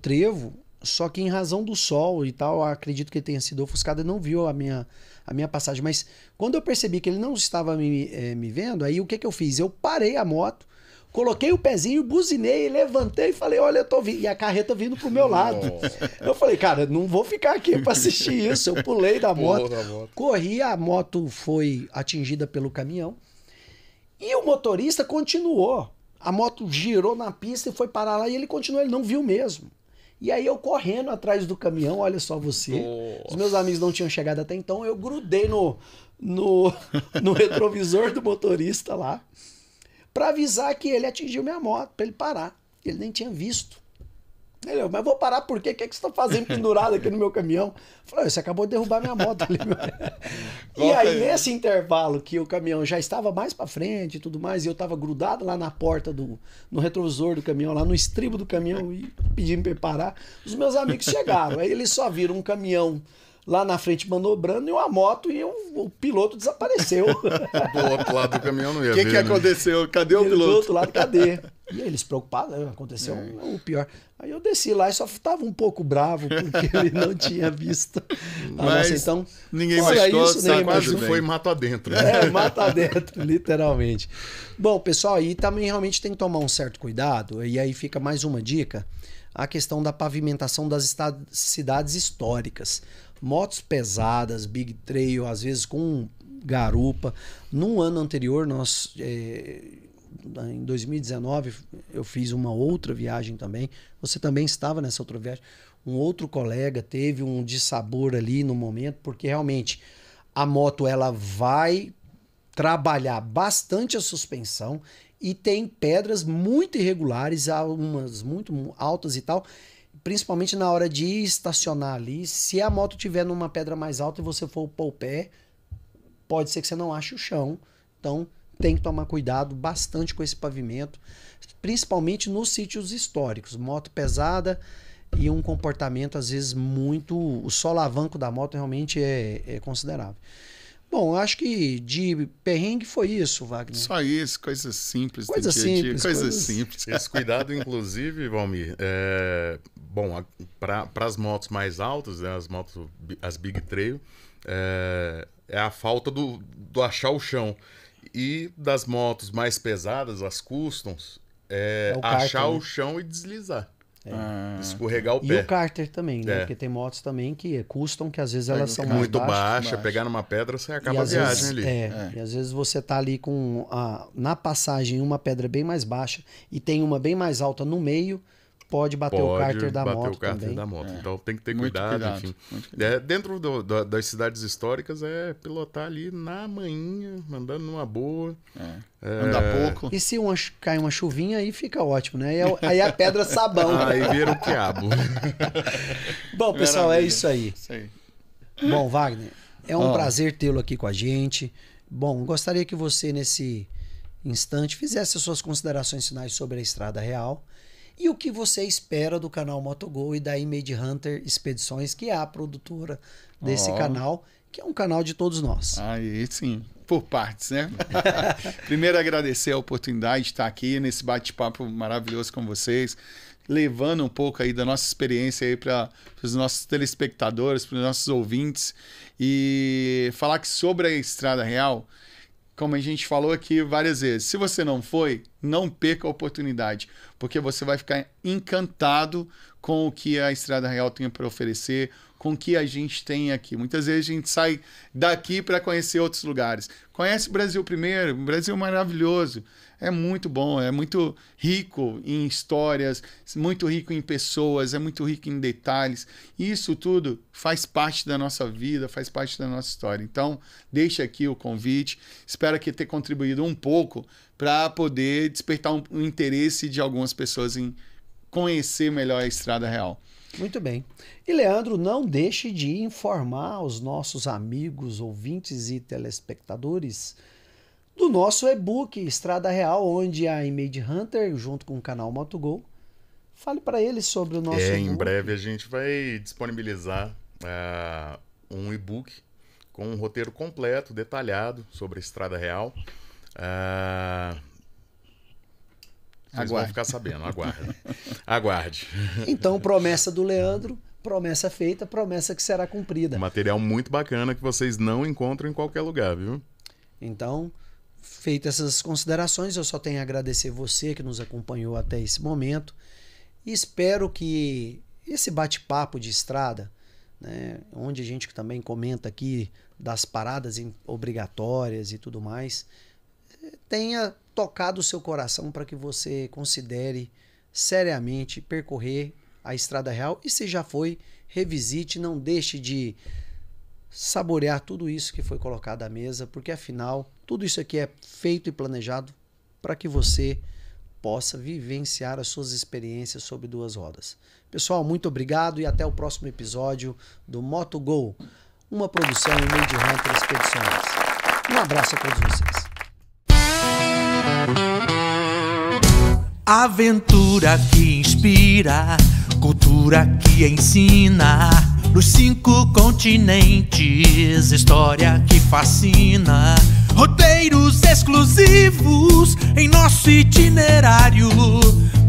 trevo, só que em razão do sol e tal, acredito que ele tenha sido ofuscado e não viu a minha passagem. Mas quando eu percebi que ele não estava me vendo, aí o que eu fiz? Eu parei a moto, coloquei o pezinho, buzinei, levantei e falei, olha, eu tô vindo. E a carreta vindo pro meu lado. Eu falei, cara, não vou ficar aqui para assistir isso. Eu pulei da moto, corri, a moto foi atingida pelo caminhão e o motorista continuou. A moto girou na pista e foi parar lá e ele continuou, ele não viu mesmo. E aí eu correndo atrás do caminhão, olha só você. Os meus amigos não tinham chegado até então, eu grudei no retrovisor do motorista lá para avisar que ele atingiu minha moto, para ele parar. Ele nem tinha visto. Ele, mas vou parar por quê? O que você está fazendo pendurado aqui no meu caminhão? Eu falei, você acabou de derrubar minha moto ali. E aí, nesse intervalo que o caminhão já estava mais para frente e tudo mais, e eu estava grudado lá na porta, no retrovisor do caminhão, lá no estribo do caminhão, e pedindo para ele parar, os meus amigos chegaram. Aí eles só viram um caminhão lá na frente manobrando e uma moto e o piloto desapareceu. Do outro lado do caminhão não ia O ver, que né? aconteceu? Cadê o Do piloto? outro lado, cadê? E eles preocupados, né? Aconteceu o pior. Aí eu desci lá e só estava um pouco bravo porque ele não tinha visto. Mas então, ninguém olha machucou, isso, tá ninguém quase machucou. bem. Foi mato adentro. Né? Mata dentro, literalmente. Bom, pessoal, aí também realmente tem que tomar um certo cuidado, e aí fica mais uma dica, a questão da pavimentação das cidades históricas. Motos pesadas, big trail, às vezes com garupa. No ano anterior, em 2019, eu fiz uma outra viagem também. Você também estava nessa outra viagem. Um outro colega teve um dissabor ali no momento, porque realmente a moto ela vai trabalhar bastante a suspensão e tem pedras muito irregulares, algumas muito altas e tal, principalmente na hora de estacionar ali. Se a moto tiver numa pedra mais alta e você for pôr o pé, pode ser que você não ache o chão. Então tem que tomar cuidado bastante com esse pavimento, principalmente nos sítios históricos. Moto pesada e um comportamento às vezes muito... O solavanco da moto realmente é considerável. Bom, eu acho que de perrengue foi isso, Wagner. Só isso, coisas simples. Coisas do dia a dia, simples, coisas coisas- simples. Esse cuidado, inclusive, Valmir, bom, para as motos mais altas, né, as Big Trail, é a falta do achar o chão. E das motos mais pesadas, as Customs, o kart, achar né? o chão e deslizar. Ah, Escorregar o E pé. o Carter também, né? É. Porque tem motos também que custam, que às vezes elas são mais Muito baixas. baixa, baixo. pegar numa pedra, você E acaba a às viagem vezes, ali. e às vezes você tá ali com na passagem uma pedra bem mais baixa e tem uma bem mais alta no meio, pode bater o cárter da bater moto o cárter também. da moto. Então tem que ter Muito cuidado, cuidado, enfim. muito cuidado. Dentro das cidades históricas é pilotar ali na manhinha, andando numa boa. Anda pouco. E se cai uma chuvinha, aí fica ótimo, né? Aí a pedra sabão. Aí vira o quiabo. Bom, pessoal, é Maravilha. isso aí. Isso aí. Bom, Wagner, é um Ó. prazer tê-lo aqui com a gente. Bom, gostaria que você, nesse instante, fizesse as suas considerações finais sobre a Estrada Real e o que você espera do canal MotoGo e da Image Hunter Expedições, que é a produtora desse Ó. canal, que é um canal de todos nós. Aí sim, por partes, né? Primeiro, agradecer a oportunidade de estar aqui nesse bate-papo maravilhoso com vocês, levando um pouco aí da nossa experiência aí para os nossos telespectadores, para os nossos ouvintes, e falar que sobre a Estrada Real, como a gente falou aqui várias vezes, se você não foi, não perca a oportunidade, porque você vai ficar encantado com o que a Estrada Real tem para oferecer, com o que a gente tem aqui. Muitas vezes a gente sai daqui para conhecer outros lugares. Conhece o Brasil primeiro, o Brasil é maravilhoso. É muito bom, é muito rico em histórias, muito rico em pessoas, é muito rico em detalhes. E isso tudo faz parte da nossa vida, faz parte da nossa história. Então, deixa aqui o convite. Espero que ter contribuído um pouco para poder despertar um interesse de algumas pessoas em conhecer melhor a Estrada Real. Muito bem. E, Leandro, não deixe de informar os nossos amigos, ouvintes e telespectadores do nosso e-book Estrada Real, onde a Image Hunter, junto com o canal MotoGo, Fale para eles sobre o nosso Em e-book. breve a gente vai disponibilizar um e-book com um roteiro completo, detalhado sobre a Estrada Real. Vocês vão ficar sabendo, aguarde. Então, promessa do Leandro, promessa feita, promessa que será cumprida. Um material muito bacana que vocês não encontram em qualquer lugar, viu? Então, feitas essas considerações, eu só tenho a agradecer você que nos acompanhou até esse momento. E espero que esse bate-papo de estrada, né, onde a gente também comenta aqui das paradas obrigatórias e tudo mais, tenha tocado o seu coração para que você considere seriamente percorrer a Estrada Real. E se já foi, revisite, não deixe de saborear tudo isso que foi colocado à mesa, porque afinal, tudo isso aqui é feito e planejado para que você possa vivenciar as suas experiências sobre duas rodas. Pessoal, muito obrigado e até o próximo episódio do MotoGo, uma produção em Made Hunter Expedições. Um abraço a todos vocês. Aventura que inspira, cultura que ensina, nos 5 continentes, história que fascina, roteiros exclusivos em nosso itinerário.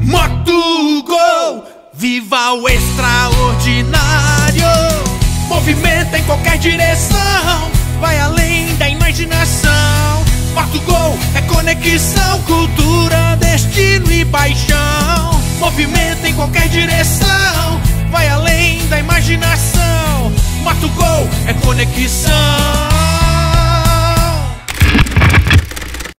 MotoGo, viva o extraordinário, movimenta em qualquer direção, vai além da imaginação. MotoGo é conexão, cultura, destino e paixão. Movimenta em qualquer direção, vai além da imaginação. MotoGo é conexão.